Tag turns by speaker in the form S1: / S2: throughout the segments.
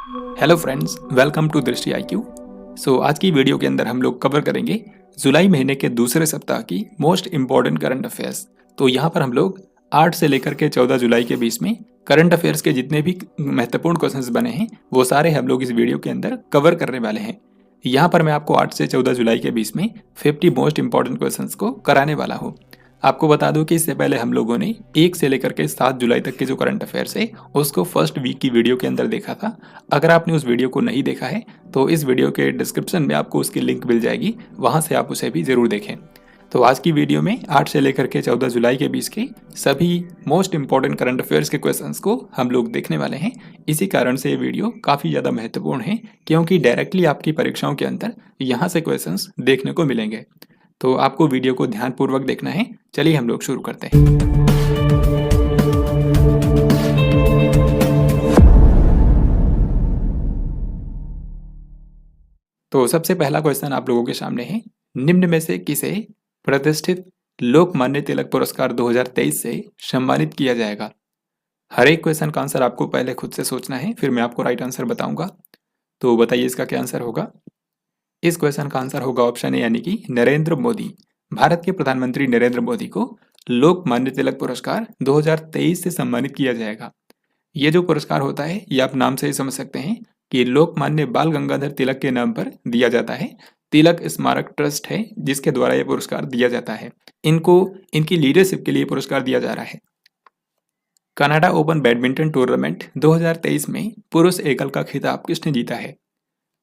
S1: Hello friends, welcome to दृष्टि IQ। आज की वीडियो के अंदर हम लोग कवर करेंगे जुलाई महीने के दूसरे सप्ताह की मोस्ट इम्पॉर्टेंट करंट अफेयर्स। तो यहाँ पर हम लोग 8 से लेकर के 14 जुलाई के बीच में करंट अफेयर्स के जितने भी महत्वपूर्ण क्वेश्चंस बने हैं वो सारे हम लोग इस वीडियो के अंदर कवर करने वाले हैं। यहाँ पर मैं आपको 8 से 14 जुलाई के बीच में 50 मोस्ट इम्पॉर्टेंट क्वेश्चंस को कराने वाला हूँ। आपको बता दूं कि इससे पहले हम लोगों ने 1 से लेकर के 7 जुलाई तक के जो करंट अफेयर्स है उसको फर्स्ट वीक की वीडियो के अंदर देखा था। अगर आपने उस वीडियो को नहीं देखा है तो इस वीडियो के डिस्क्रिप्शन में आपको उसकी लिंक मिल जाएगी, वहां से आप उसे भी जरूर देखें। तो आज की वीडियो में 8 से लेकर के 14 जुलाई के बीच के सभी मोस्ट इंपॉर्टेंट करंट अफेयर्स के क्वेश्चंस को हम लोग देखने वाले हैं। इसी कारण से ये वीडियो काफ़ी ज़्यादा महत्वपूर्ण है, क्योंकि डायरेक्टली आपकी परीक्षाओं के अंदर यहाँ से क्वेश्चंस देखने को मिलेंगे। तो आपको वीडियो को ध्यानपूर्वक देखना है। चलिए हम लोग शुरू करते हैं। तो सबसे पहला क्वेश्चन आप लोगों के सामने है, निम्न में से किसे प्रतिष्ठित लोकमान्य तिलक पुरस्कार 2023 से सम्मानित किया जाएगा? हर एक क्वेश्चन का आंसर आपको पहले खुद से सोचना है, फिर मैं आपको राइट आंसर बताऊंगा। तो बताइए इसका क्या आंसर होगा। इस क्वेश्चन का आंसर होगा ऑप्शन ए, यानी कि नरेंद्र मोदी। भारत के प्रधानमंत्री नरेंद्र मोदी को लोकमान्य तिलक पुरस्कार 2023 से सम्मानित किया जाएगा। ये जो पुरस्कार होता है ये आप नाम से ही समझ सकते हैं कि लोकमान्य बाल गंगाधर तिलक के नाम पर दिया जाता है। तिलक स्मारक ट्रस्ट है जिसके द्वारा यह पुरस्कार दिया जाता है। इनको इनकी लीडरशिप के लिए पुरस्कार दिया जा रहा है। कनाडा ओपन बैडमिंटन टूर्नामेंट 2023 में पुरुष एकल का खिताब किसने जीता है?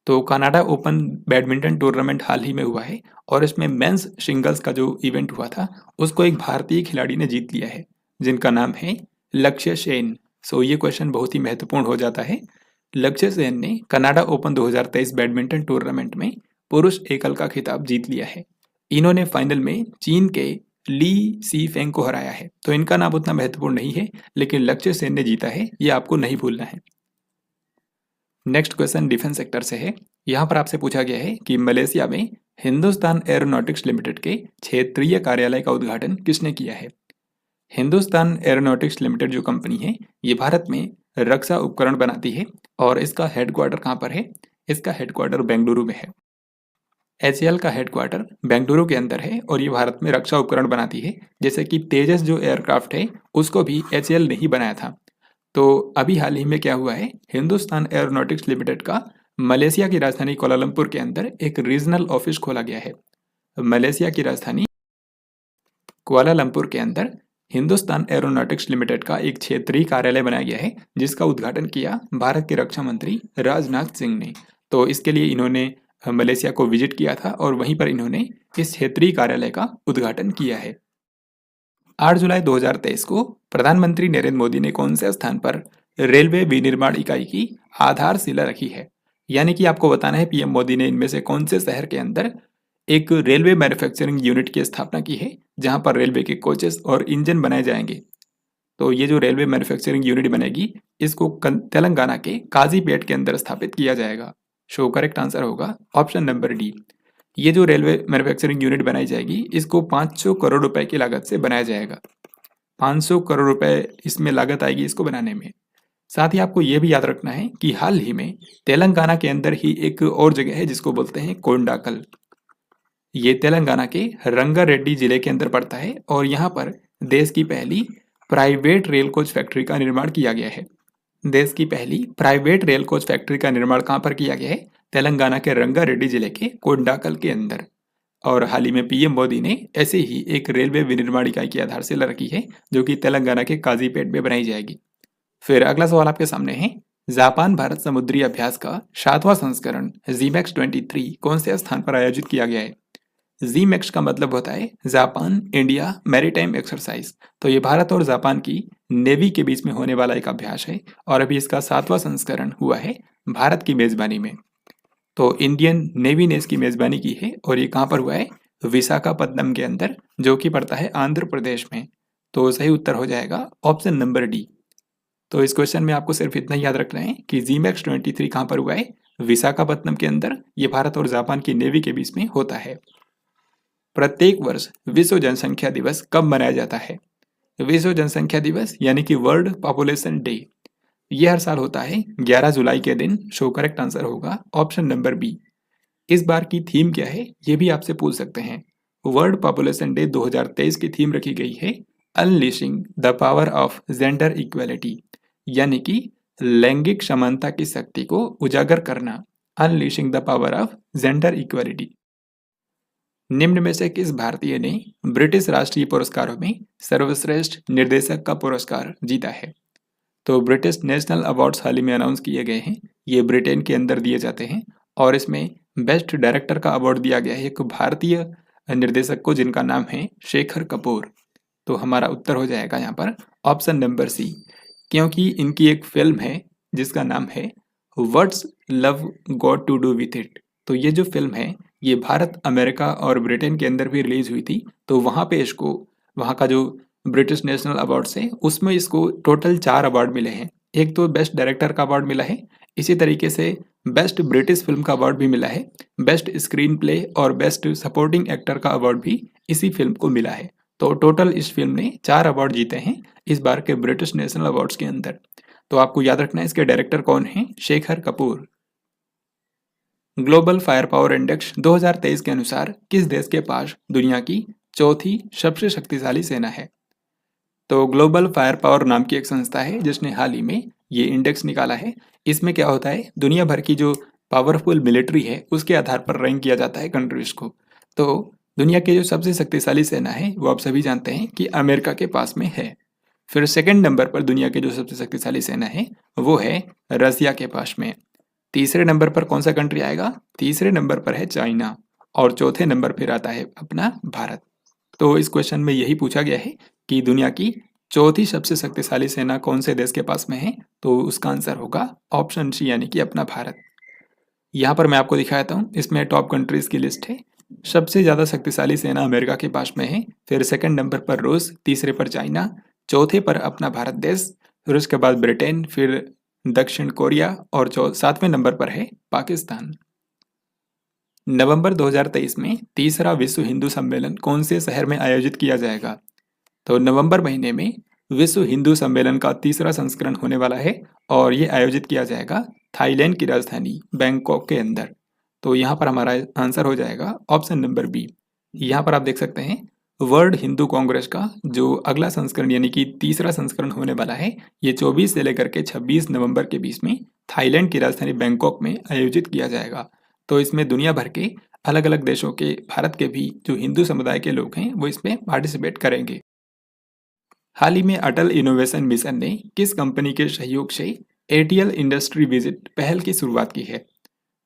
S1: तो कनाडा ओपन बैडमिंटन टूर्नामेंट हाल ही में हुआ है और इसमें मेंस सिंगल्स का जो इवेंट हुआ था उसको एक भारतीय खिलाड़ी ने जीत लिया है, जिनका नाम है लक्ष्य सेन। ये क्वेश्चन बहुत ही महत्वपूर्ण हो जाता है। लक्ष्य सेन ने कनाडा ओपन 2023 बैडमिंटन टूर्नामेंट में पुरुष एकल का खिताब जीत लिया है। इन्होंने फाइनल में चीन के ली सी फेंग को हराया है। तो इनका नाम उतना महत्वपूर्ण नहीं है, लेकिन लक्ष्य सेन ने जीता है, ये आपको नहीं भूलना है। नेक्स्ट क्वेश्चन डिफेंस सेक्टर से है। यहाँ पर आपसे पूछा गया है कि मलेशिया में हिंदुस्तान एरोनॉटिक्स लिमिटेड के क्षेत्रीय कार्यालय का उद्घाटन किसने किया है? हिंदुस्तान एरोनॉटिक्स लिमिटेड जो कंपनी है ये भारत में रक्षा उपकरण बनाती है और इसका हेडक्वार्टर कहाँ पर है? इसका हेडक्वार्टर बेंगलुरु में है। HAL का हेडक्वार्टर बेंगलुरु के अंदर है और ये भारत में रक्षा उपकरण बनाती है। जैसे कि तेजस जो एयरक्राफ्ट है उसको भी HAL ने ही बनाया था। तो अभी हाल ही में क्या हुआ है, हिंदुस्तान एरोनॉटिक्स लिमिटेड का मलेशिया की राजधानी कोलालमपुर के अंदर एक रीजनल ऑफिस खोला गया है। मलेशिया की राजधानी कुआलालंपुर के अंदर हिंदुस्तान एरोनॉटिक्स लिमिटेड का एक क्षेत्रीय कार्यालय बनाया गया है, जिसका उद्घाटन किया भारत के रक्षा मंत्री राजनाथ सिंह ने। तो इसके लिए इन्होंने मलेशिया को विजिट किया था और वहीं पर इन्होंने इस क्षेत्रीय कार्यालय का उद्घाटन किया है। 8 जुलाई 2023 को प्रधानमंत्री नरेंद्र मोदी ने कौन से स्थान पर रेलवे विनिर्माण इकाई की आधारशिला रखी है? यानी कि आपको बताना है पीएम मोदी ने इनमें से कौन से शहर के अंदर एक रेलवे मैन्युफैक्चरिंग यूनिट की स्थापना की है, जहां पर रेलवे के कोचेस और इंजन बनाए जाएंगे। तो ये जो रेलवे मैन्युफैक्चरिंग यूनिट बनेगी इसको तेलंगाना के काजीपेट के अंदर स्थापित किया जाएगा। करेक्ट आंसर होगा ऑप्शन नंबर डी। ये जो रेलवे मैन्युफैक्चरिंग यूनिट बनाई जाएगी इसको 500 करोड़ रुपए की लागत से बनाया जाएगा। 500 करोड़ रुपए इसमें लागत आएगी इसको बनाने में। साथ ही आपको यह भी याद रखना है कि हाल ही में तेलंगाना के अंदर ही एक और जगह है जिसको बोलते हैं कोंडाकल। ये तेलंगाना के रंगारेड्डी जिले के अंदर पड़ता है और यहाँ पर देश की पहली प्राइवेट रेल कोच फैक्ट्री का निर्माण किया गया है। देश की पहली प्राइवेट रेल कोच फैक्ट्री का निर्माण कहाँ पर किया गया है? तेलंगाना के रंगारेड्डी जिले के कोंडाकल के अंदर। और हाल ही में पीएम मोदी ने ऐसे ही एक रेलवे विनिर्माण इकाई की आधारशिला रखी है, जो कि तेलंगाना के काजीपेट में बनाई जाएगी। फिर अगला सवाल आपके सामने है, जापान भारत समुद्री अभ्यास का 7वां संस्करण जीमैक्स 23 कौन से स्थान पर आयोजित किया गया है? जीमैक्स का मतलब होता है जापान इंडिया मैरीटाइम एक्सरसाइज। तो ये भारत और जापान की नेवी के बीच में होने वाला एक अभ्यास है और अभी इसका 7वां संस्करण हुआ है भारत की मेजबानी में। तो इंडियन नेवी ने इसकी मेजबानी की है और ये कहाँ पर हुआ है? विशाखापत्तनम के अंदर, जो कि पड़ता है आंध्र प्रदेश में। तो सही उत्तर हो जाएगा ऑप्शन नंबर डी। तो इस क्वेश्चन में आपको सिर्फ इतना ही याद रखना है कि जीमैक्स 23 कहाँ पर हुआ है? विशाखापत्तनम के अंदर। ये भारत और जापान की नेवी के बीच में होता है। प्रत्येक वर्ष विश्व जनसंख्या दिवस कब मनाया जाता है? विश्व जनसंख्या दिवस यानी कि वर्ल्ड पॉपुलेशन डे ये हर साल होता है 11 जुलाई के दिन। सो करेक्ट आंसर होगा ऑप्शन नंबर बी। इस बार की थीम क्या है ये भी आपसे पूछ सकते हैं। वर्ल्ड पॉपुलेशन डे 2023 की थीम रखी गई है unleashing the power of gender equality, यानी कि लैंगिक समानता की शक्ति को उजागर करना। Unleashing the power of gender equality. निम्न में से किस भारतीय ने ब्रिटिश राष्ट्रीय पुरस्कारों में सर्वश्रेष्ठ निर्देशक का पुरस्कार जीता है? तो ब्रिटिश नेशनल अवार्ड्स हाल ही में अनाउंस किए गए हैं। ये ब्रिटेन के अंदर दिए जाते हैं और इसमें बेस्ट डायरेक्टर का अवार्ड दिया गया है एक भारतीय निर्देशक को जिनका नाम है शेखर कपूर। तो हमारा उत्तर हो जाएगा यहाँ पर ऑप्शन नंबर सी, क्योंकि इनकी एक फिल्म है जिसका नाम है what's love got to do with it. तो ये जो फिल्म है ये भारत, अमेरिका और ब्रिटेन के अंदर भी रिलीज हुई थी। तो वहाँ पे इसको, वहाँ का जो ब्रिटिश नेशनल अवार्ड्स है उसमें इसको टोटल 4 अवार्ड मिले हैं। एक तो बेस्ट डायरेक्टर का अवार्ड मिला है, इसी तरीके से बेस्ट ब्रिटिश फिल्म का अवार्ड भी मिला है, बेस्ट स्क्रीन प्ले और बेस्ट सपोर्टिंग एक्टर का अवार्ड भी इसी फिल्म को मिला है। तो टोटल इस फिल्म ने 4 अवार्ड जीते हैं इस बार के ब्रिटिश नेशनल अवार्ड्स के अंदर। तो आपको याद रखना है इसके डायरेक्टर कौन है, Shekhar Kapoor. Global fire power index 2023 के अनुसार किस देश के पास दुनिया की चौथी सबसे शक्तिशाली सेना है? तो ग्लोबल फायर पावर नाम की एक संस्था है जिसने हाल ही में ये इंडेक्स निकाला है। इसमें क्या होता है, दुनिया भर की जो पावरफुल मिलिट्री है उसके आधार पर रैंक किया जाता है कंट्रीज को। तो दुनिया की जो सबसे शक्तिशाली सेना है वो आप सभी जानते हैं कि अमेरिका के पास में है। फिर सेकंड नंबर पर दुनिया की जो सबसे शक्तिशाली सेना है वो है रसिया के पास में। तीसरे नंबर पर कौन सा कंट्री आएगा? तीसरे नंबर पर है चाइना और चौथे नंबर पर आता है अपना भारत। तो इस क्वेश्चन में यही पूछा गया है कि दुनिया की चौथी सबसे शक्तिशाली सेना कौन से देश के पास में है? तो उसका आंसर होगा ऑप्शन सी, यानी कि अपना भारत। यहाँ पर मैं आपको दिखाता हूँ, इसमें टॉप कंट्रीज की लिस्ट है। सबसे ज़्यादा शक्तिशाली सेना अमेरिका के पास में है, फिर सेकंड नंबर पर रूस, तीसरे पर चाइना, चौथे पर अपना भारत देश, फिर उसके बाद ब्रिटेन, फिर दक्षिण कोरिया और 7वें नंबर पर है पाकिस्तान। नवंबर 2023 में तीसरा विश्व हिंदू सम्मेलन कौन से शहर में आयोजित किया जाएगा? तो नवंबर महीने में विश्व हिंदू सम्मेलन का तीसरा संस्करण होने वाला है और ये आयोजित किया जाएगा थाईलैंड की राजधानी बैंकॉक के अंदर। तो यहाँ पर हमारा आंसर हो जाएगा ऑप्शन नंबर बी। यहाँ पर आप देख सकते हैं वर्ल्ड हिंदू कांग्रेस का जो अगला संस्करण यानी कि तीसरा संस्करण होने वाला है ये 24 से लेकर के 26 नवंबर के बीच में थाईलैंड की राजधानी बैंकॉक में आयोजित किया जाएगा। तो इसमें दुनिया भर के अलग अलग देशों के, भारत के भी जो हिंदू समुदाय के लोग हैं वो इसमें पार्टिसिपेट करेंगे। हाल ही में अटल इनोवेशन मिशन ने किस कंपनी के सहयोग से एटीएल इंडस्ट्री विजिट पहल की शुरुआत की है?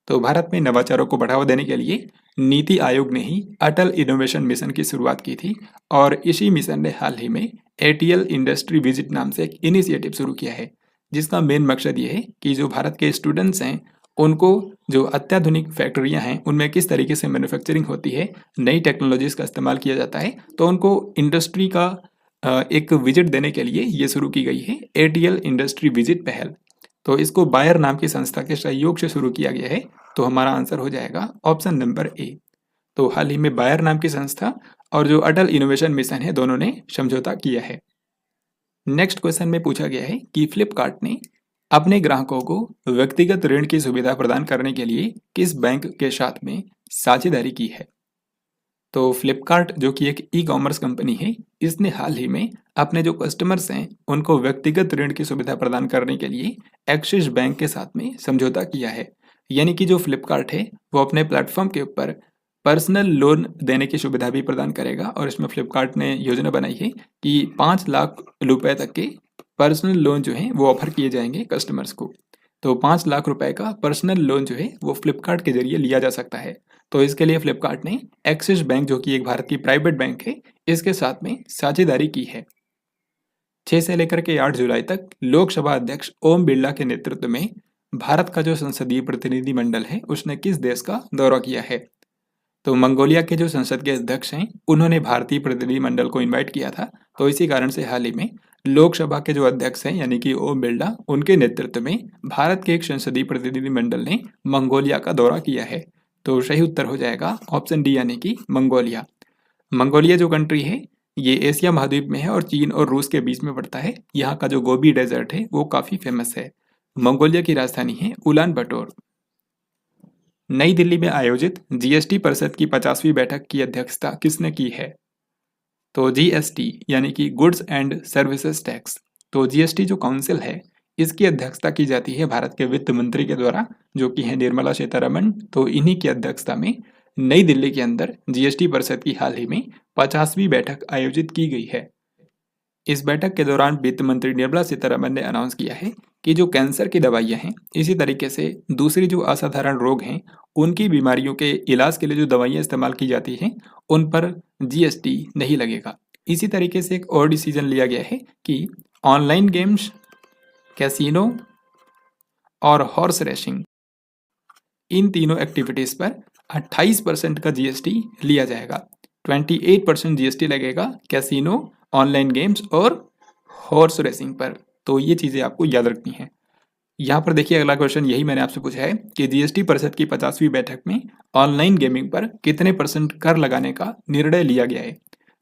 S1: तो भारत में नवाचारों को बढ़ावा देने के लिए नीति आयोग ने ही अटल इनोवेशन मिशन की शुरुआत की थी और इसी मिशन ने हाल ही में एटीएल इंडस्ट्री विजिट नाम से एक इनिशिएटिव शुरू किया है, जिसका मेन मकसद ये है कि जो भारत के स्टूडेंट्स हैं उनको जो अत्याधुनिक फैक्ट्रियां हैं उनमें किस तरीके से मैन्युफैक्चरिंग होती है, नई टेक्नोलॉजीज का इस्तेमाल किया जाता है, तो उनको इंडस्ट्री का एक विजिट देने के लिए ये शुरू की गई है एटीएल इंडस्ट्री विजिट पहल। तो इसको बायर नाम की संस्था के सहयोग से शुरू किया गया है। तो हमारा आंसर हो जाएगा ऑप्शन नंबर ए। तो हाल ही में बायर नाम की संस्था और जो अटल इनोवेशन मिशन है दोनों ने समझौता किया है। नेक्स्ट क्वेश्चन में पूछा गया है कि फ्लिपकार्ट ने अपने ग्राहकों को व्यक्तिगत ऋण की सुविधा प्रदान करने के लिए किस बैंक के साथ में साझेदारी की है? तो फ्लिपकार्ट जो कि एक ई कॉमर्स कंपनी है, इसने हाल ही में अपने जो कस्टमर्स हैं उनको व्यक्तिगत ऋण की सुविधा प्रदान करने के लिए एक्सिस बैंक के साथ में समझौता किया है। यानी कि जो फ्लिपकार्ट है वो अपने प्लेटफॉर्म के ऊपर पर्सनल लोन देने की सुविधा भी प्रदान करेगा और इसमें फ्लिपकार्ट ने योजना बनाई है कि 5 लाख रुपए तक के पर्सनल लोन जो है वो ऑफर किए जाएंगे कस्टमर्स को। तो 5 लाख रुपए का पर्सनल लोन जो है वो फ्लिपकार्ट के जरिए लिया जा सकता है। तो इसके लिए फ्लिपकार्ट ने एक्सिस बैंक जो कि एक भारत की प्राइवेट बैंक है इसके साथ में साझेदारी की है। 6 से लेकर के 8 जुलाई तक लोकसभा अध्यक्ष ओम बिरला के नेतृत्व में भारत का जो संसदीय प्रतिनिधि मंडल है उसने किस देश का दौरा किया है? तो मंगोलिया के जो संसद के अध्यक्ष हैं उन्होंने भारतीय प्रतिनिधि मंडल को इनवाइट किया था। तो इसी कारण से हाल ही में लोकसभा के जो अध्यक्ष हैं यानी कि ओम बिरला, उनके नेतृत्व में भारत के एक संसदीय प्रतिनिधि मंडल ने मंगोलिया का दौरा किया है। तो सही उत्तर हो जाएगा ऑप्शन डी यानी कि मंगोलिया। मंगोलिया जो कंट्री है ये एशिया महाद्वीप में है और चीन और रूस के बीच में पड़ता है। यहाँ का जो गोबी डेजर्ट है वो काफ़ी फेमस है। मंगोलिया की राजधानी है उलान बटोर। नई दिल्ली में आयोजित जीएसटी परिषद की 50वीं बैठक की अध्यक्षता किसने की है? तो जीएसटी यानी कि गुड्स एंड सर्विसेज टैक्स। तो जीएसटी जो काउंसिल है इसकी अध्यक्षता की जाती है भारत के वित्त मंत्री के द्वारा, जो कि है निर्मला सीतारमण। तो इन्हीं की अध्यक्षता में नई दिल्ली के अंदर जीएसटी परिषद की हाल ही में 50वीं बैठक आयोजित की गई है। इस बैठक के दौरान वित्त मंत्री निर्मला सीतारमण ने अनाउंस किया है कि जो कैंसर की दवाइयां हैं, इसी तरीके से दूसरी जो असाधारण रोग हैं, उनकी बीमारियों के इलाज के लिए जो दवाइयां इस्तेमाल की जाती हैं उन पर जीएसटी नहीं लगेगा। इसी तरीके से एक और डिसीजन लिया गया है कि ऑनलाइन गेम्स, कैसीनो और हॉर्स रेसिंग, इन तीनों एक्टिविटीज पर 28% का जीएसटी लिया जाएगा। 28% जीएसटी लगेगा कैसीनो, ऑनलाइन गेम्स और हॉर्स रेसिंग पर। तो ये चीज़ें आपको याद रखनी है। यहाँ पर देखिए अगला क्वेश्चन यही मैंने आपसे पूछा है कि जीएसटी परिषद की 50वीं बैठक में ऑनलाइन गेमिंग पर कितने परसेंट कर लगाने का निर्णय लिया गया है?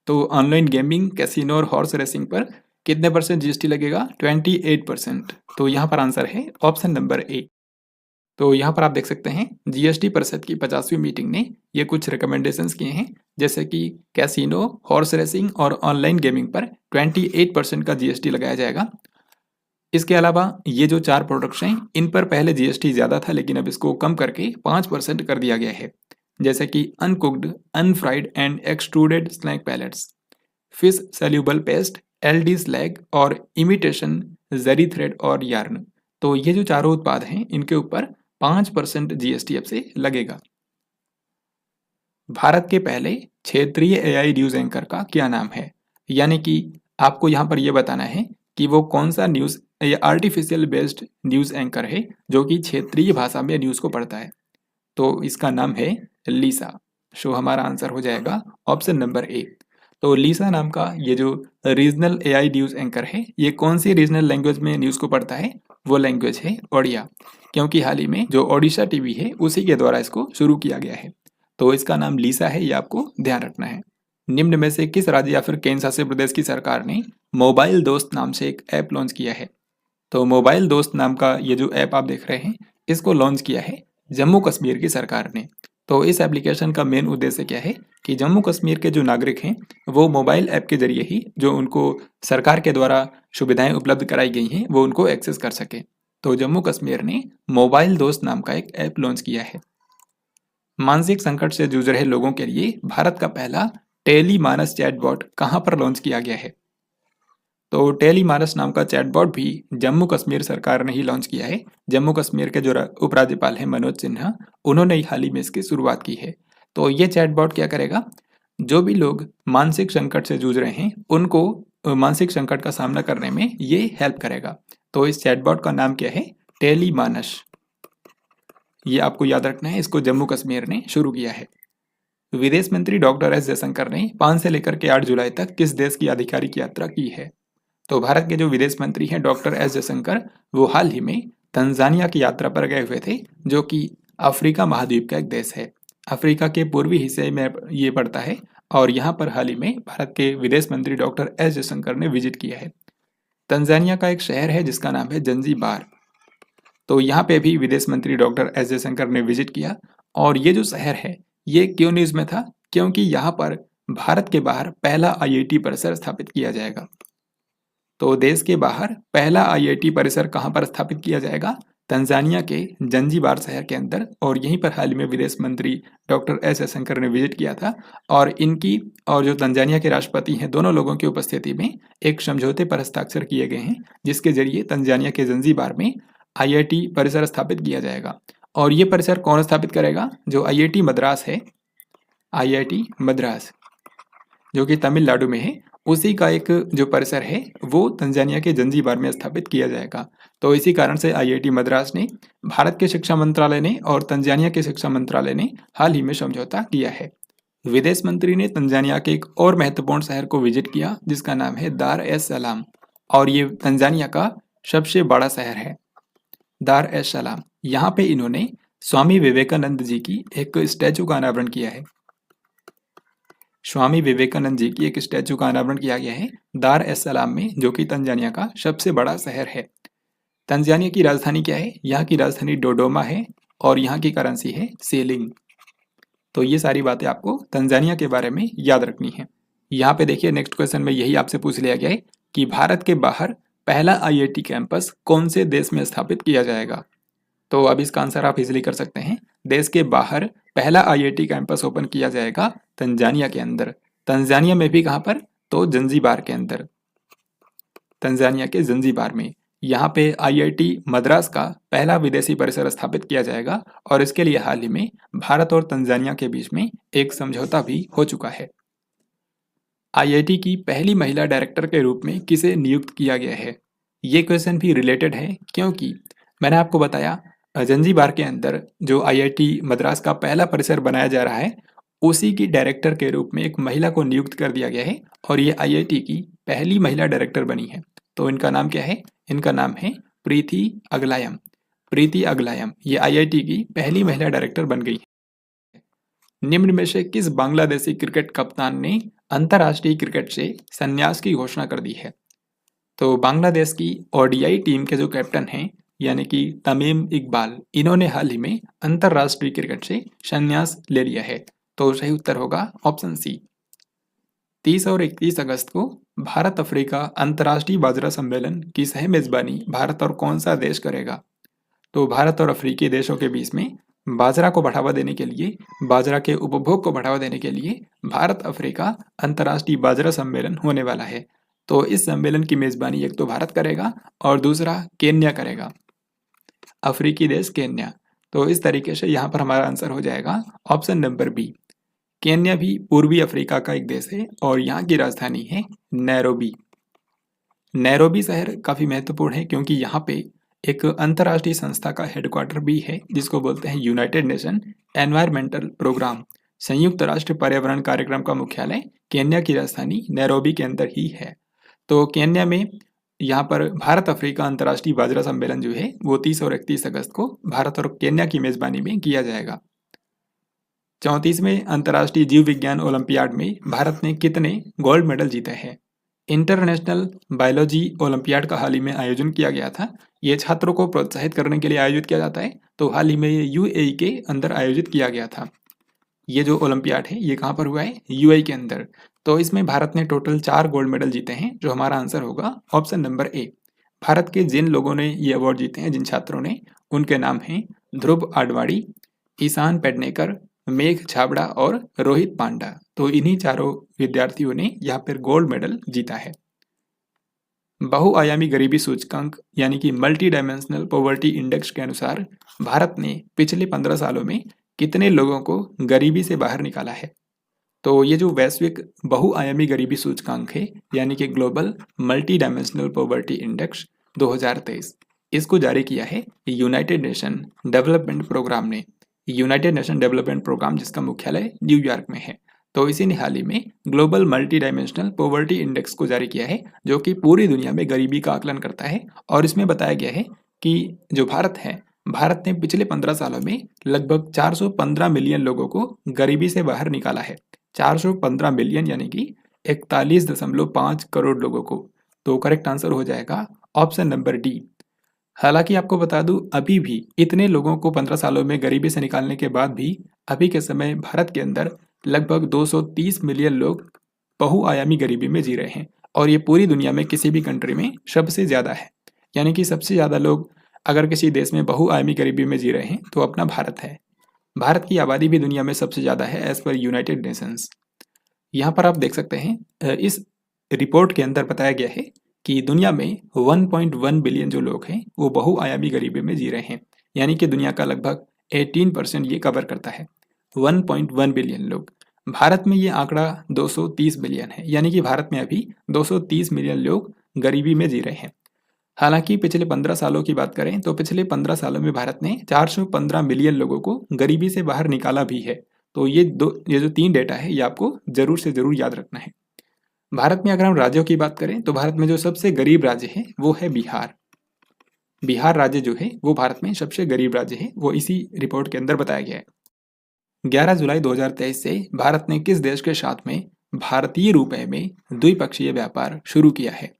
S1: तो ऑनलाइन गेमिंग, कैसीनो और हॉर्स रेसिंग पर कितने परसेंट जीएसटी लगेगा? 28%। तो यहाँ पर आंसर है ऑप्शन नंबर ए। तो यहाँ पर आप देख सकते हैं जीएसटी परिषद की 50वीं मीटिंग ने ये कुछ रिकमेंडेशंस किए हैं, जैसे कि कैसीनो, हॉर्स रेसिंग और ऑनलाइन गेमिंग पर 28% का जीएसटी लगाया जाएगा। इसके अलावा ये जो 4 प्रोडक्ट्स हैं इन पर पहले जीएसटी ज़्यादा था, लेकिन अब इसको कम करके 5% कर दिया गया है, जैसे कि uncooked, unfried and extruded snack pellets, fish soluble paste, LD slag और इमिटेशन जरी थ्रेड और यार्न। तो ये जो चारों उत्पाद हैं इनके ऊपर 5% जीएसटी अब से लगेगा। भारत के पहले क्षेत्रीय एआई न्यूज एंकर का क्या नाम है? यानी कि आपको यहाँ पर यह बताना है कि वो कौन सा न्यूज या आर्टिफिशियल बेस्ड न्यूज एंकर है जो कि क्षेत्रीय भाषा में न्यूज को पढ़ता है। तो इसका नाम है लीसा। सो हमारा आंसर हो जाएगा ऑप्शन नंबर ए। तो लीसा नाम का ये जो रीजनल एआई न्यूज एंकर है, ये कौन सी रीजनल लैंग्वेज में न्यूज को पढ़ता है? वो लैंग्वेज है ओडिया, क्योंकि हाल ही में जो ओडिशा टीवी है उसी के द्वारा इसको शुरू किया गया है। तो इसका नाम लीसा है, ये आपको ध्यान रखना है। निम्न में से किस राज्य या फिर केंद्र शासित प्रदेश की सरकार ने मोबाइल दोस्त नाम से एक ऐप लॉन्च किया है? तो मोबाइल दोस्त नाम का ये जो ऐप आप देख रहे हैं इसको लॉन्च किया है जम्मू कश्मीर की सरकार ने। तो इस एप्लीकेशन का मेन उद्देश्य क्या है कि जम्मू कश्मीर के जो नागरिक हैं वो मोबाइल ऐप के जरिए ही जो उनको सरकार के द्वारा सुविधाएं उपलब्ध कराई गई हैं वो उनको एक्सेस कर सके। तो जम्मू कश्मीर ने मोबाइल दोस्त नाम का एक ऐप लॉन्च किया है। मानसिक संकट से जूझ रहे लोगों के लिए भारत का पहला टेली मानस चैटबॉट कहां पर लॉन्च किया गया है? तो टेली मानस नाम का चैटबॉट भी जम्मू कश्मीर सरकार ने ही लॉन्च किया है। जम्मू कश्मीर के जो उपराज्यपाल हैं मनोज सिन्हा, उन्होंने ही हाल ही में इसकी शुरुआत की है। तो ये चैटबॉट क्या करेगा? जो भी लोग मानसिक संकट से जूझ रहे हैं उनको मानसिक संकट का सामना करने में ये हेल्प करेगा। तो इस चैटबॉट का नाम क्या है? टेली मानस। ये आपको याद रखना है, इसको जम्मू कश्मीर ने शुरू किया है। विदेश मंत्री डॉक्टर एस जयशंकर ने 5 से लेकर के 8 जुलाई तक किस देश की आधिकारिक यात्रा की है? तो भारत के जो विदेश मंत्री हैं डॉक्टर एस जयशंकर, वो हाल ही में तंजानिया की यात्रा पर गए हुए थे, जो कि अफ्रीका महाद्वीप का एक देश है। अफ्रीका के पूर्वी हिस्से में ये पड़ता है और यहाँ पर हाल ही में भारत के विदेश मंत्री डॉक्टर एस जयशंकर ने विजिट किया है। तंजानिया का एक शहर है जिसका नाम है जंजीबार। तो यहाँ पे भी विदेश मंत्री डॉक्टर एस जयशंकर ने विजिट किया। और ये जो शहर है ये क्यों न्यूज़ में था? क्योंकि यहाँ पर भारत के बाहर पहला आईआईटी परिसर स्थापित किया जाएगा। तो देश के बाहर पहला आईआईटी परिसर कहाँ पर स्थापित किया जाएगा? तंजानिया के जंजीबार शहर के अंदर। और यहीं पर हाल ही में विदेश मंत्री डॉक्टर एस जयशंकर ने विजिट किया था और इनकी और जो तंजानिया के राष्ट्रपति हैं दोनों लोगों की उपस्थिति में एक समझौते पर हस्ताक्षर किए गए हैं, जिसके जरिए तंजानिया के जंजीबार में आईआईटी परिसर स्थापित किया जाएगा। और ये परिसर कौन स्थापित करेगा? जो आईआईटी मद्रास है, आईआईटी मद्रास जो कि तमिलनाडु में है, उसी का एक जो परिसर है वो तंजानिया के जंजीबार में स्थापित किया जाएगा। तो इसी कारण से आईआईटी मद्रास ने भारत के शिक्षा मंत्रालय ने और तंजानिया के शिक्षा मंत्रालय ने हाल ही में समझौता किया है। विदेश मंत्री ने तंजानिया के एक और महत्वपूर्ण शहर को विजिट किया जिसका नाम है दार एस सलाम, और ये तंजानिया का सबसे बड़ा शहर है दार एस सलाम। यहाँ पे इन्होंने स्वामी विवेकानंद जी की एक स्टैचू का अनावरण किया है। स्वामी विवेकानंद जी की एक स्टैचू का अनावरण किया गया है दार एस सलाम में, जो कि तंजानिया का सबसे बड़ा शहर है। तंजानिया की राजधानी क्या है? यहाँ की राजधानी डोडोमा है और यहाँ की करेंसी है सेलिंग। तो ये सारी बातें आपको तंजानिया के बारे में याद रखनी है। यहाँ पे देखिए नेक्स्ट क्वेश्चन में यही आपसे पूछ लिया गया है कि भारत के बाहर पहला आईआईटी कैंपस कौन से देश में स्थापित किया जाएगा? तो अब इसका आंसर आप इजिली कर सकते हैं। देश के बाहर पहला आईआईटी कैंपस ओपन किया जाएगा तंजानिया के अंदर। तंजानिया में भी कहाँ पर? तो जंजीबार के अंदर, तंजानिया के जंजीबार में। यहाँ पे आईआईटी मद्रास का पहला विदेशी परिसर स्थापित किया जाएगा और इसके लिए हाल ही में भारत और तंजानिया के बीच में एक समझौता भी हो चुका है। आईआईटी की पहली महिला डायरेक्टर के रूप में किसे नियुक्त किया गया है? ये क्वेश्चन भी रिलेटेड है क्योंकि मैंने आपको बताया जंजीबार के अंदर जो आईआईटी मद्रास का पहला परिसर बनाया जा रहा है उसी की डायरेक्टर के रूप में एक महिला को नियुक्त कर दिया गया है और ये आईआईटी की पहली महिला डायरेक्टर बनी है। तो इनका नाम क्या है? इनका नाम है प्रीति अगलायम। प्रीति अगलायम ये आईआईटी की पहली महिला डायरेक्टर बन गई है। निम्न में से किस बांग्लादेशी क्रिकेट कप्तान ने अंतर्राष्ट्रीय क्रिकेट से संन्यास की घोषणा कर दी है? तो बांग्लादेश की ओडीआई टीम के जो कैप्टन हैं यानी कि तमीम इकबाल, इन्होंने हाल ही में अंतर्राष्ट्रीय क्रिकेट से संन्यास ले लिया है। तो सही उत्तर होगा ऑप्शन सी। 30 और 31 अगस्त को भारत अफ्रीका अंतर्राष्ट्रीय बाजरा सम्मेलन की सह मेजबानी भारत और कौन सा देश करेगा? तो भारत और अफ्रीकी देशों के बीच में बाजरा को बढ़ावा देने के लिए, बाजरा के उपभोग को बढ़ावा देने के लिए भारत अफ्रीका अंतर्राष्ट्रीय बाजरा सम्मेलन होने वाला है। तो इस सम्मेलन की मेजबानी एक तो भारत करेगा और दूसरा केन्या करेगा, अफ्रीकी देश केन्या। तो इस तरीके से यहाँ पर हमारा आंसर हो जाएगा ऑप्शन नंबर बी। केन्या भी पूर्वी अफ्रीका का एक देश है और यहाँ की राजधानी है नैरोबी। नैरोबी शहर काफ़ी महत्वपूर्ण है क्योंकि यहाँ पे एक अंतर्राष्ट्रीय संस्था का हेडक्वार्टर भी है जिसको बोलते हैं यूनाइटेड नेशन एनवायरमेंटल प्रोग्राम। संयुक्त राष्ट्र पर्यावरण कार्यक्रम का मुख्यालय केन्या की राजधानी नैरोबी के अंदर ही है। तो केन्या में यहाँ पर भारत अफ्रीका अंतर्राष्ट्रीय बाजरा सम्मेलन जो है वो 30 और 31 अगस्त को भारत और केन्या की मेजबानी में किया जाएगा। 34वें अंतर्राष्ट्रीय जीव विज्ञान ओलंपियाड में भारत ने कितने गोल्ड मेडल जीते हैं? इंटरनेशनल बायोलॉजी ओलंपियाड का हाल ही में आयोजन किया गया था। ये छात्रों को प्रोत्साहित करने के लिए आयोजित किया जाता है। तो हाल ही में ये यूएई के अंदर आयोजित किया गया था। ये जो ओलंपियाड है ये कहाँ पर हुआ है? यूएई के अंदर। तो इसमें भारत ने टोटल 4 गोल्ड मेडल जीते हैं जो हमारा आंसर होगा ऑप्शन नंबर ए। भारत के जिन लोगों ने ये अवार्ड जीते हैं, जिन छात्रों ने, उनके नाम हैं ध्रुव आडवाणी, ईशान पेडनेकर, मेघ छाबड़ा और रोहित पांडा। तो इन्हीं चारों विद्यार्थियों ने यहाँ पर गोल्ड मेडल जीता है। बहुआयामी गरीबी सूचकांक यानी कि मल्टी डायमेंशनल पॉवर्टी इंडेक्स के अनुसार भारत ने पिछले 15 सालों में कितने लोगों को गरीबी से बाहर निकाला है? तो ये जो वैश्विक बहुआयामी गरीबी सूचकांक है यानी कि global multi dimensional poverty index 2023, इसको जारी किया है यूनाइटेड नेशन डेवलपमेंट प्रोग्राम ने। यूनाइटेड नेशन डेवलपमेंट प्रोग्राम जिसका मुख्यालय न्यूयॉर्क में है। तो इसी ने हाल ही में global multi dimensional poverty index को जारी किया है जो कि पूरी दुनिया में गरीबी का आकलन करता है। और इसमें बताया गया है कि जो भारत है, भारत ने पिछले 15 सालों में लगभग 415 मिलियन लोगों को गरीबी से बाहर निकाला है। 415 मिलियन यानी कि 41.5 करोड़ लोगों को। तो करेक्ट आंसर हो जाएगा ऑप्शन नंबर डी। हालांकि आपको बता दूं अभी भी इतने लोगों को 15 सालों में गरीबी से निकालने के बाद भी अभी के समय भारत के अंदर लगभग 230 मिलियन लोग बहुआयामी गरीबी में जी रहे हैं और ये पूरी दुनिया में किसी भी कंट्री में सबसे ज़्यादा है। यानी कि सबसे ज़्यादा लोग अगर किसी देश में बहुआयामी गरीबी में जी रहे हैं तो अपना भारत है। भारत की आबादी भी दुनिया में सबसे ज़्यादा है एज पर यूनाइटेड नेशंस। यहाँ पर आप देख सकते हैं इस रिपोर्ट के अंदर बताया गया है कि दुनिया में 1.1 बिलियन जो लोग हैं वो बहुआयामी गरीबी में जी रहे हैं। यानी कि दुनिया का लगभग 18% ये कवर करता है, 1.1 बिलियन लोग। भारत में ये आंकड़ा 230 मिलियन है, यानी कि भारत में अभी 230 मिलियन लोग गरीबी में जी रहे हैं। हालांकि पिछले 15 सालों की बात करें तो पिछले 15 सालों में भारत ने 415 मिलियन लोगों को गरीबी से बाहर निकाला भी है। तो ये जो 3 डेटा है ये आपको जरूर से जरूर याद रखना है। भारत में अगर हम राज्यों की बात करें तो भारत में जो सबसे गरीब राज्य है वो है बिहार। बिहार राज्य जो है वो भारत में सबसे गरीब राज्य है, वो इसी रिपोर्ट के अंदर बताया गया है। 11 जुलाई 2023 से भारत ने किस देश के साथ में भारतीय रुपए में द्विपक्षीय व्यापार शुरू किया है?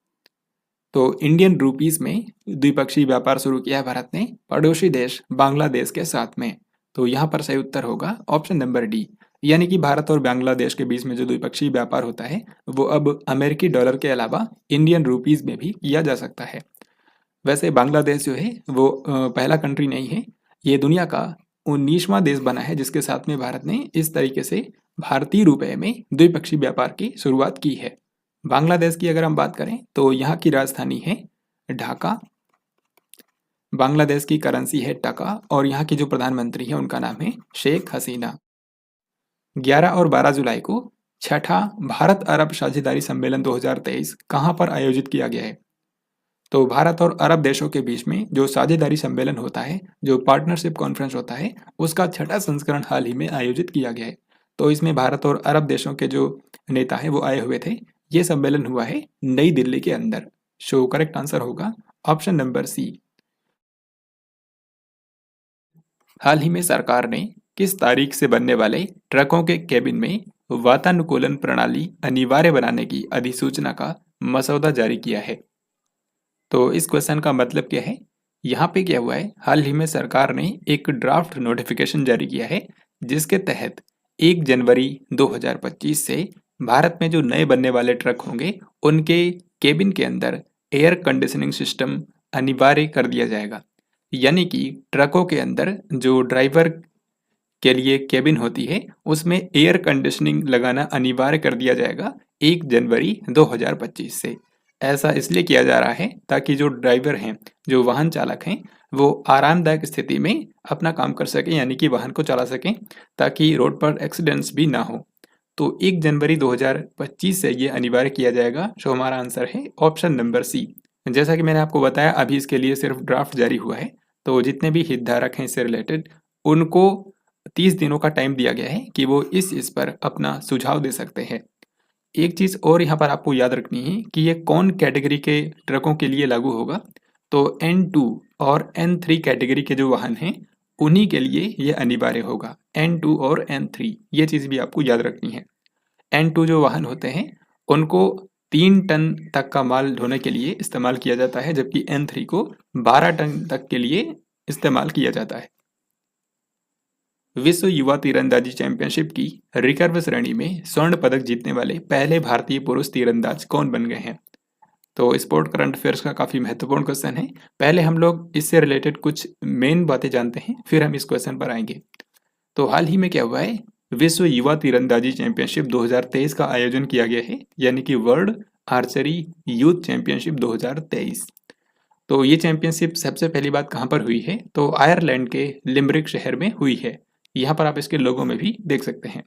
S1: तो इंडियन रुपीस में द्विपक्षीय व्यापार शुरू किया है भारत ने पड़ोसी देश बांग्लादेश के साथ में। तो यहाँ पर सही उत्तर होगा ऑप्शन नंबर डी, यानी कि भारत और बांग्लादेश के बीच में जो द्विपक्षीय व्यापार होता है वो अब अमेरिकी डॉलर के अलावा इंडियन रुपीस में भी किया जा सकता है। वैसे बांग्लादेश जो है वो पहला कंट्री नहीं है, ये दुनिया का 19वां देश बना है जिसके साथ में भारत ने इस तरीके से भारतीय रुपए में द्विपक्षीय व्यापार की शुरुआत की है। बांग्लादेश की अगर हम बात करें तो यहाँ की राजधानी है ढाका, बांग्लादेश की करेंसी है टका और यहाँ की जो प्रधानमंत्री है उनका नाम है शेख हसीना। 11 और 12 जुलाई को छठा भारत अरब साझेदारी सम्मेलन 2023 कहाँ पर आयोजित किया गया है? तो भारत और अरब देशों के बीच में जो साझेदारी सम्मेलन होता है, जो पार्टनरशिप कॉन्फ्रेंस होता है, उसका छठा संस्करण हाल ही में आयोजित किया गया है। तो इसमें भारत और अरब देशों के जो नेता हैं वो आए हुए थे। ये सम्मेलन हुआ है नई दिल्ली के अंदर। सो करेक्ट आंसर होगा ऑप्शन नंबर सी। हाल ही में सरकार ने किस तारीख से बनने वाले ट्रकों के केबिन में वातानुकूलन प्रणाली अनिवार्य बनाने की अधिसूचना का मसौदा जारी किया है? तो इस क्वेश्चन का मतलब क्या है? यहाँ पे क्या हुआ है, हाल ही में सरकार ने एक ड्राफ्ट नोटिफिकेशन जारी किया है जिसके तहत 1 जनवरी 2025 से भारत में जो नए बनने वाले ट्रक होंगे उनके केबिन के अंदर एयर कंडीशनिंग सिस्टम अनिवार्य कर दिया जाएगा। यानी कि ट्रकों के अंदर जो ड्राइवर के लिए केबिन होती है उसमें एयर कंडीशनिंग लगाना अनिवार्य कर दिया जाएगा 1 जनवरी 2025 से। ऐसा इसलिए किया जा रहा है ताकि जो ड्राइवर हैं, जो वाहन चालक हैं, वो आरामदायक स्थिति में अपना काम कर सकें, यानी कि वाहन को चला सकें, ताकि रोड पर एक्सीडेंट्स भी ना हो। तो 1 जनवरी 2025 से ये अनिवार्य किया जाएगा। सो हमारा आंसर है ऑप्शन नंबर सी। जैसा कि मैंने आपको बताया अभी इसके लिए सिर्फ ड्राफ्ट जारी हुआ है, तो जितने भी हितधारक हैं इससे रिलेटेड उनको 30 दिनों का टाइम दिया गया है कि वो इस पर अपना सुझाव दे सकते हैं। एक चीज़ और यहाँ पर आपको याद रखनी है कि ये कौन कैटेगरी के ट्रकों के लिए लागू होगा। तो N2 और N3 कैटेगरी के जो वाहन हैं उन्हीं के लिए ये अनिवार्य होगा। N2 और N3 ये चीज़ भी आपको याद रखनी है। N2 जो वाहन होते हैं उनको 3 टन तक का माल ढोने के लिए इस्तेमाल किया जाता है, जबकि N3 को 12 टन तक के लिए इस्तेमाल किया जाता है। विश्व युवा तीरंदाजी चैंपियनशिप की रिकर्व श्रेणी में स्वर्ण पदक जीतने वाले पहले भारतीय पुरुष तीरंदाज कौन बन गए हैं? तो स्पोर्ट करंट अफेयर्स का काफी महत्वपूर्ण क्वेश्चन है। पहले हम लोग इससे रिलेटेड कुछ मेन बातें जानते हैं, फिर हम इस क्वेश्चन पर आएंगे। तो हाल ही में क्या हुआ है, विश्व युवा तीरंदाजी चैंपियनशिप 2023 का आयोजन किया गया है, यानी कि वर्ल्ड आर्चरी यूथ चैंपियनशिप 2023। तो ये चैंपियनशिप सबसे पहली बात कहाँ पर हुई है? तो आयरलैंड के लिमरिक शहर में हुई है। यहाँ पर आप इसके लोगों में भी देख सकते हैं।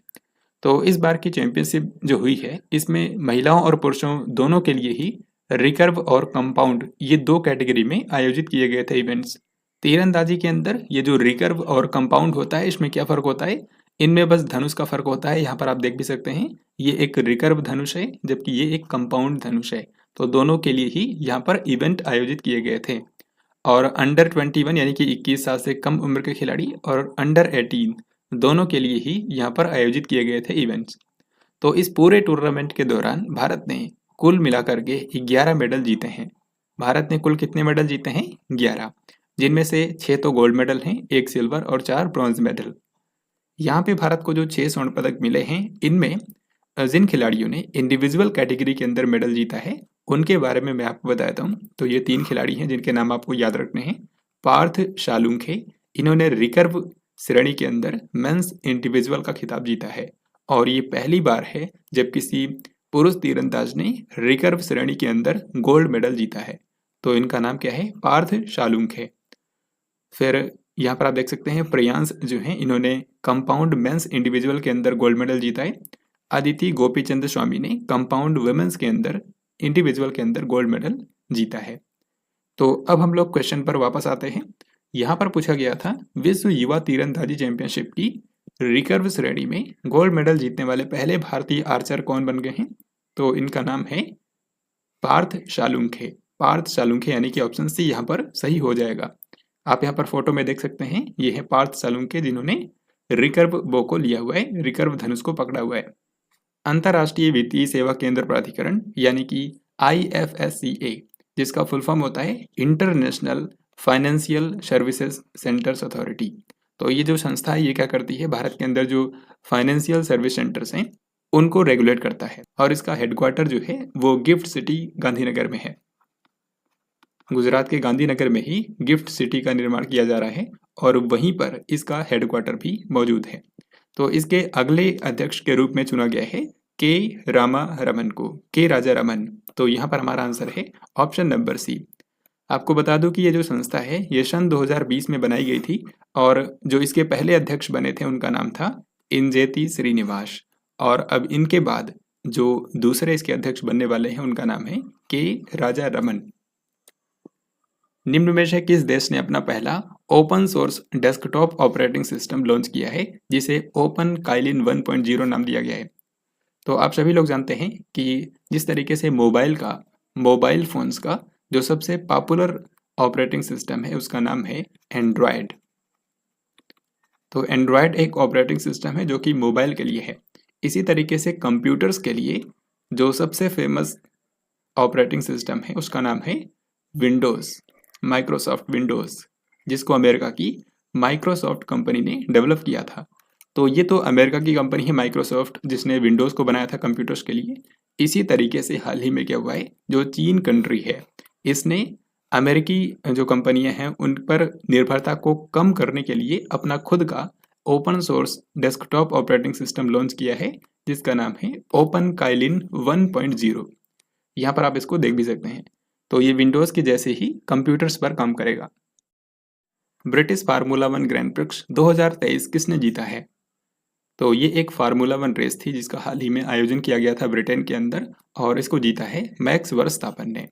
S1: तो इस बार की चैंपियनशिप जो हुई है इसमें महिलाओं और पुरुषों दोनों के लिए ही रिकर्व और कंपाउंड ये 2 कैटेगरी में आयोजित किए गए थे इवेंट्स। तीरंदाजी के अंदर ये जो रिकर्व और कंपाउंड होता है इसमें क्या फ़र्क होता है? इनमें बस धनुष का फ़र्क होता है। यहाँ पर आप देख भी सकते हैं ये एक रिकर्व धनुष है जबकि ये एक कंपाउंड धनुष है। तो दोनों के लिए ही यहाँ पर इवेंट आयोजित किए गए थे। और अंडर 21 यानी कि 21 साल से कम उम्र के खिलाड़ी और अंडर 18 दोनों के लिए ही यहाँ पर आयोजित किए गए थे इवेंट्स। तो इस पूरे टूर्नामेंट के दौरान भारत ने कुल मिलाकर के 11 मेडल जीते हैं। भारत ने कुल कितने मेडल जीते हैं? 11, जिनमें से 6 तो गोल्ड मेडल हैं, 1 सिल्वर और 4 ब्रॉन्ज मेडल। यहाँ पे भारत को जो 6 स्वर्ण पदक मिले हैं इनमें जिन खिलाड़ियों ने इंडिविजुअल कैटेगरी के अंदर मेडल जीता है उनके बारे में मैं आपको बताता हूँ। तो ये 3 खिलाड़ी हैं जिनके नाम आपको याद रखने हैं। पार्थ शालुंखे, इन्होंने रिकर्व श्रेणी के अंदर मेंस इंडिविजुअल का खिताब जीता है और ये पहली बार है जब किसी पुरुष तीरंदाज ने रिकर्व श्रेणी के अंदर गोल्ड मेडल जीता है। तो इनका नाम क्या है? पार्थ शालुंखे। फिर यहाँ पर आप देख सकते हैं प्रियांश जो हैं इन्होंने कंपाउंड मेंस इंडिविजुअल के अंदर गोल्ड मेडल जीता है। अदिति गोपीचंद स्वामी ने कंपाउंड वुमेन्स के अंदर इंडिविजुअल के अंदर गोल्ड मेडल जीता है। तो अब हम लोग क्वेश्चन पर वापस आते हैं। यहाँ पर पूछा गया था विश्व युवा तीरंदाजी चैंपियनशिप की रिकर्व श्रेणी में गोल्ड मेडल जीतने वाले पहले भारतीय आर्चर कौन बन गए हैं? तो इनका नाम है पार्थ शालुंखे। पार्थ शालुंखे यानी कि ऑप्शन सी यहाँ पर सही हो जाएगा। आप यहाँ पर फोटो में देख सकते हैं ये है पार्थ शालुंखे जिन्होंने रिकर्व बो को लिया हुआ है, रिकर्व धनुष को पकड़ा हुआ है। अंतर्राष्ट्रीय वित्तीय सेवा केंद्र प्राधिकरण यानी कि IFSCA जिसका फुल फॉर्म होता है international financial services centres authority. तो ये जो संस्था है ये क्या करती है, भारत के अंदर जो फाइनेंशियल सर्विस सेंटर्स हैं उनको रेगुलेट करता है, और इसका हेडक्वार्टर जो है वो गिफ्ट सिटी गांधीनगर में है। गुजरात के गांधीनगर में ही गिफ्ट सिटी का निर्माण किया जा रहा है और वहीं पर इसका हेडक्वार्टर भी मौजूद है। तो इसके अगले अध्यक्ष के रूप में चुना गया है के रामा रमन को, के राजा रमन। तो यहाँ पर हमारा आंसर है ऑप्शन नंबर सी। आपको बता दूं कि ये जो संस्था है ये सन 2020 में बनाई गई थी, और जो इसके पहले अध्यक्ष बने थे उनका नाम था इंजेती श्रीनिवास, और अब इनके बाद जो दूसरे इसके अध्यक्ष बनने वाले हैं उनका नाम है के राजा रमन। निम्न में से किस देश ने अपना पहला open source desktop operating system launch किया है, जिसे ओपन काइलिन 1.0 नाम दिया गया है? तो आप सभी लोग जानते हैं कि जिस तरीके से मोबाइल फोन्स का जो सबसे पॉपुलर ऑपरेटिंग सिस्टम है उसका नाम है एंड्रॉयड। तो एंड्रॉयड एक ऑपरेटिंग सिस्टम है जो कि मोबाइल के लिए है। इसी तरीके से कंप्यूटर्स के लिए जो सबसे फेमस ऑपरेटिंग सिस्टम है उसका नाम है विंडोज़, माइक्रोसॉफ्ट विंडोज़, जिसको अमेरिका की माइक्रोसॉफ्ट कंपनी ने डेवलप किया था। तो ये तो अमेरिका की कंपनी है माइक्रोसॉफ्ट जिसने विंडोज़ को बनाया था कंप्यूटर्स के लिए। इसी तरीके से हाल ही में क्या हुआ है, जो चीन कंट्री है इसने अमेरिकी जो कंपनियां हैं उन पर निर्भरता को कम करने के लिए अपना खुद का open source desktop operating system launch किया है, जिसका नाम है ओपन काइलिन 1.0। यहाँ पर आप इसको देख भी सकते हैं। तो ये विंडोज़ के जैसे ही कंप्यूटर्स पर काम करेगा। ब्रिटिश फार्मूला 1 ग्रैंड प्रिक्स 2023 किसने जीता है? तो ये एक फार्मूला 1 रेस थी जिसका हाल ही में आयोजन किया गया था ब्रिटेन के अंदर, और इसको जीता है मैक्स वर्स्टापन ने।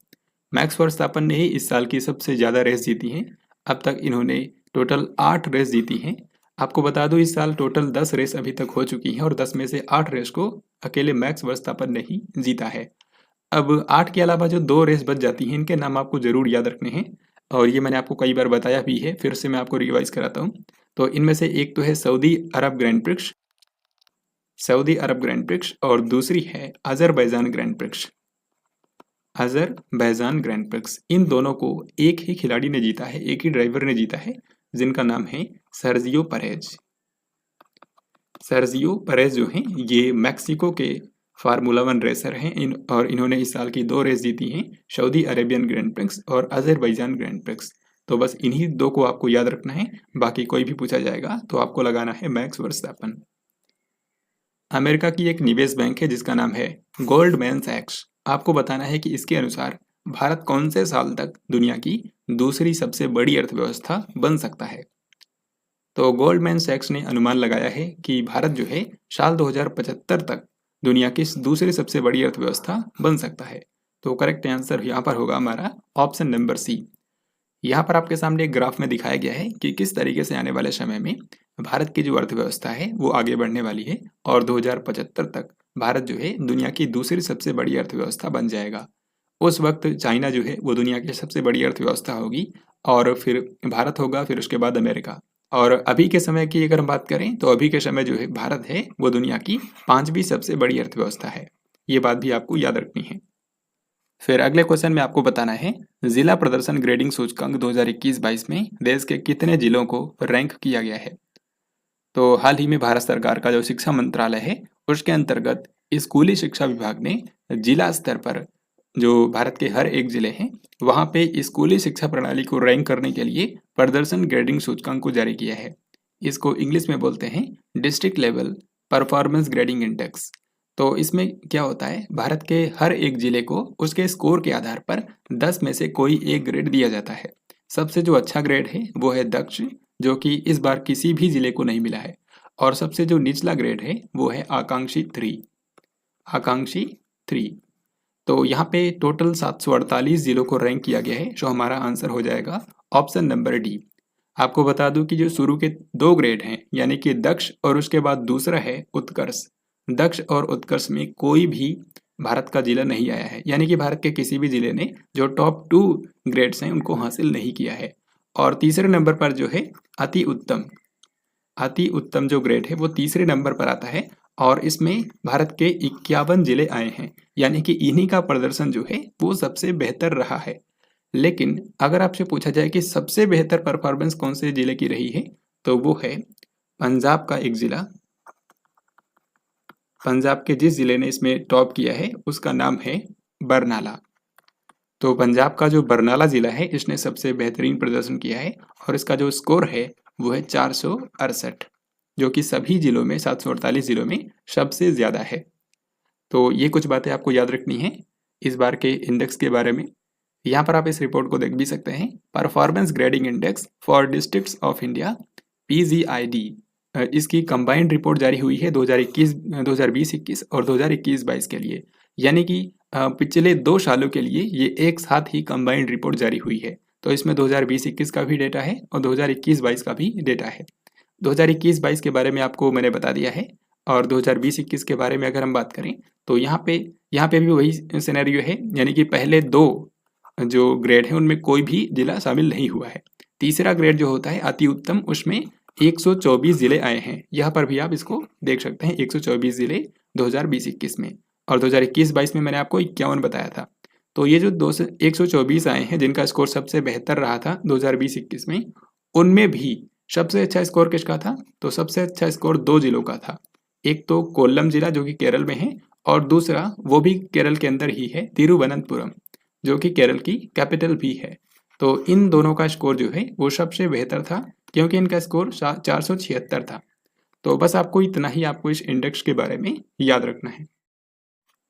S1: मैक्स वर्स्टापन ने ही इस साल की सबसे ज़्यादा रेस जीती हैं। अब तक इन्होंने टोटल 8 रेस जीती हैं। आपको बता दूं इस साल टोटल 10 रेस अभी तक हो चुकी हैं और 10 में से 8 रेस को अकेले मैक्स वर्स्टापन ने ही जीता है। अब 8 के अलावा जो 2 रेस बच जाती हैं इनके नाम आपको ज़रूर याद रखने हैं, और ये मैंने आपको कई बार बताया भी है, फिर से मैं आपको रिवाइज कराता हूँ। तो इनमें से एक तो है सऊदी अरब ग्रैंड प्रिक्स, और दूसरी है अजरबैजान ग्रैंड प्रिक्स। इन दोनों को एक ही खिलाड़ी ने जीता है, एक ही ड्राइवर ने जीता है, जिनका नाम है सर्जियो परेज जो हैं ये मैक्सिको के फार्मूला 1 रेसर हैं और इन्होंने इस साल की 2 रेस जीती हैं, सऊदी अरेबियन ग्रैंड प्रिक्स और अजरबैजान ग्रैंड प्रिक्स। तो बस इन्हीं 2 को आपको याद रखना है, बाकी कोई भी पूछा जाएगा तो आपको लगाना है मैक्स वर्स्टापन। अमेरिका की एक निवेश बैंक है जिसका नाम है गोल्डमैन सैक्स। आपको बताना है कि इसके अनुसार भारत कौन से साल तक दुनिया की दूसरी सबसे बड़ी अर्थव्यवस्था बन सकता है? तो गोल्डमैन सैक्स ने अनुमान लगाया है कि भारत जो है साल 2075 तक दुनिया की दूसरी सबसे बड़ी अर्थव्यवस्था बन सकता है। तो करेक्ट आंसर यहाँ पर होगा हमारा ऑप्शन नंबर सी। यहाँ पर आपके सामने एक ग्राफ में दिखाया गया है कि किस तरीके से आने वाले समय में भारत की जो अर्थव्यवस्था है वो आगे बढ़ने वाली है, और 2075 तक भारत जो है दुनिया की दूसरी सबसे बड़ी अर्थव्यवस्था बन जाएगा। उस वक्त चाइना जो है वो दुनिया की सबसे बड़ी अर्थव्यवस्था होगी, और फिर भारत होगा, फिर उसके बाद अमेरिका। और अभी के समय की अगर हम बात करें तो अभी के समय जो है भारत है वो दुनिया की 5वीं सबसे बड़ी अर्थव्यवस्था है। ये बात भी आपको याद रखनी है। फिर अगले क्वेश्चन में आपको बताना है जिला प्रदर्शन ग्रेडिंग सूचकांक 2021-22 में देश के कितने जिलों को रैंक किया गया है? तो हाल ही में भारत सरकार का जो शिक्षा मंत्रालय है उसके अंतर्गत स्कूली शिक्षा विभाग ने जिला स्तर पर जो भारत के हर एक जिले हैं वहाँ पे स्कूली शिक्षा प्रणाली को रैंक करने के लिए प्रदर्शन ग्रेडिंग सूचकांक को जारी किया है। इसको इंग्लिश में बोलते हैं district level performance grading index. तो इसमें क्या होता है, भारत के हर एक जिले को उसके स्कोर के आधार पर 10 में से कोई एक ग्रेड दिया जाता है। सबसे जो अच्छा ग्रेड है वो है दक्ष, जो कि इस बार किसी भी जिले को नहीं मिला है, और सबसे जो निचला ग्रेड है वो है आकांक्षी 3। तो यहाँ पे टोटल 748 जिलों को रैंक किया गया है, जो हमारा आंसर हो जाएगा ऑप्शन नंबर डी। आपको बता दूं कि जो शुरू के 2 ग्रेड हैं यानी कि दक्ष और उसके बाद दूसरा है उत्कर्ष। दक्ष और उत्कर्ष में कोई भी भारत का जिला नहीं आया है, यानी कि भारत के किसी भी जिले ने जो टॉप 2 ग्रेड्स हैं उनको हासिल नहीं किया है। और तीसरे नंबर पर जो है अति उत्तम जो ग्रेड है वो तीसरे नंबर पर आता है, और इसमें भारत के 51 जिले आए हैं, यानी कि इन्हीं का प्रदर्शन जो है वो सबसे बेहतर रहा है। लेकिन अगर आपसे पूछा जाए कि सबसे बेहतर परफॉर्मेंस कौन से जिले की रही है, तो वो है पंजाब का एक जिला। पंजाब के जिस जिले ने इसमें टॉप किया है उसका नाम है बरनाला। तो पंजाब का जो बरनाला जिला है इसने सबसे बेहतरीन प्रदर्शन किया है और इसका जो स्कोर है वो है 468, जो कि सभी जिलों में 748 जिलों में सबसे ज़्यादा है। तो ये कुछ बातें आपको याद रखनी है इस बार के इंडेक्स के बारे में। यहाँ पर आप इस रिपोर्ट को देख भी सकते हैं, performance grading index for districts of India PGID। इसकी कंबाइंड रिपोर्ट जारी हुई है 2020-21 और 2021-22 के लिए, यानी कि पिछले 2 सालों के लिए ये एक साथ ही कंबाइंड रिपोर्ट जारी हुई है। तो इसमें 2020-21 का भी डेटा है और 2021-22 का भी डेटा है। 2021-22 के बारे में आपको मैंने बता दिया है और 2020-21 के बारे में अगर हम बात करें तो यहाँ पे भी वही सिनेरियो है, यानी कि पहले 2 जो ग्रेड है उनमें कोई भी जिला शामिल नहीं हुआ है। तीसरा ग्रेड जो होता है अति उत्तम, उसमें 124 जिले आए हैं। यहाँ पर भी आप इसको देख सकते हैं, 124 जिले 2020-21 में, और 2021-22 में मैंने आपको 51 बताया था। तो ये जो 124 आए हैं जिनका स्कोर सबसे बेहतर रहा था 2020-21 में, उनमें भी सबसे अच्छा स्कोर किसका था? तो सबसे अच्छा स्कोर 2 जिलों का था। एक तो कोल्लम जिला जो कि केरल में है, और दूसरा वो भी केरल के अंदर ही है, तिरुवनंतपुरम, जो कि केरल की कैपिटल भी है। तो इन दोनों का स्कोर जो है वो सबसे बेहतर था, क्योंकि इनका स्कोर 476 था। तो बस आपको इतना ही आपको इस इंडेक्स के बारे में याद रखना है।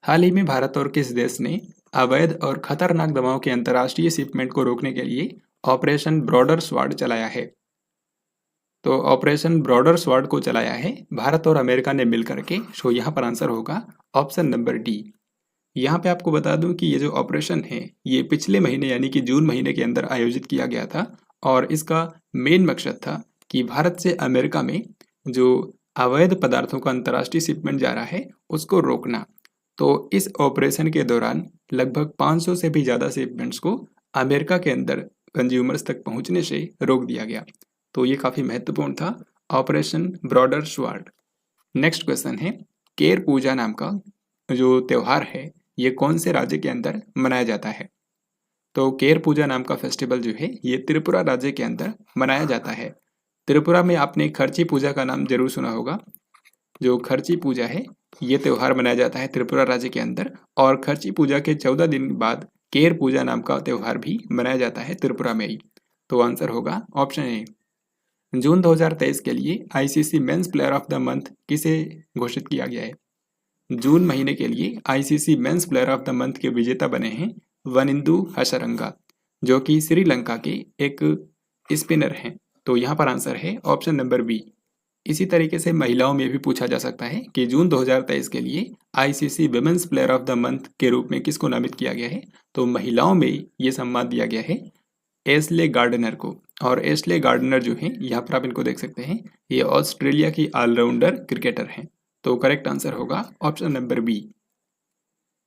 S1: हाल ही में भारत और किस देश ने अवैध और खतरनाक दवाओं के अंतर्राष्ट्रीय शिपमेंट को रोकने के लिए ऑपरेशन ब्रॉडर स्वॉर्ड चलाया है? तो ऑपरेशन ब्रॉडर स्वॉर्ड को चलाया है भारत और अमेरिका ने मिलकर के। सो यहाँ पर आंसर होगा ऑप्शन नंबर डी। यहाँ पे आपको बता दूं कि ये जो ऑपरेशन है ये पिछले महीने यानी कि जून महीने के अंदर आयोजित किया गया था, और इसका मेन मकसद था कि भारत से अमेरिका में जो अवैध पदार्थों का अंतर्राष्ट्रीय शिपमेंट जा रहा है उसको रोकना। तो इस ऑपरेशन के दौरान लगभग 500 से भी ज़्यादा शिपमेंट्स को अमेरिका के अंदर कंज्यूमर्स तक पहुंचने से रोक दिया गया। तो ये काफ़ी महत्वपूर्ण था, operation broader sword. Next question है, केर पूजा नाम का जो त्यौहार है ये कौन से राज्य के अंदर मनाया जाता है? तो केर पूजा नाम का फेस्टिवल जो है ये त्रिपुरा राज्य के अंदर मनाया जाता है। त्रिपुरा में आपने खर्ची पूजा का नाम जरूर सुना होगा। जो खर्ची पूजा है ये त्यौहार मनाया जाता है त्रिपुरा राज्य के अंदर, और खर्ची पूजा के 14 दिन बाद केर पूजा नाम का त्यौहार भी मनाया जाता है त्रिपुरा में ही। तो आंसर होगा ऑप्शन ए। जून 2023 के लिए ICC men's player of the month किसे घोषित किया गया है? जून महीने के लिए ICC men's player of the month के विजेता बने हैं वनिंदु हसरंगा, जो कि श्रीलंका के एक स्पिनर हैं। तो यहाँ पर आंसर है ऑप्शन नंबर बी। इसी तरीके से महिलाओं में भी पूछा जा सकता है कि जून 2023 के लिए ICC women's player of the month के रूप में किसको नामित किया गया है? तो महिलाओं में ये सम्मान दिया गया है एशले गार्डनर को। और एशले गार्डनर जो हैं यहाँ पर आप इनको देख सकते हैं, ये ऑस्ट्रेलिया की ऑलराउंडर क्रिकेटर हैं। तो करेक्ट आंसर होगा ऑप्शन नंबर बी।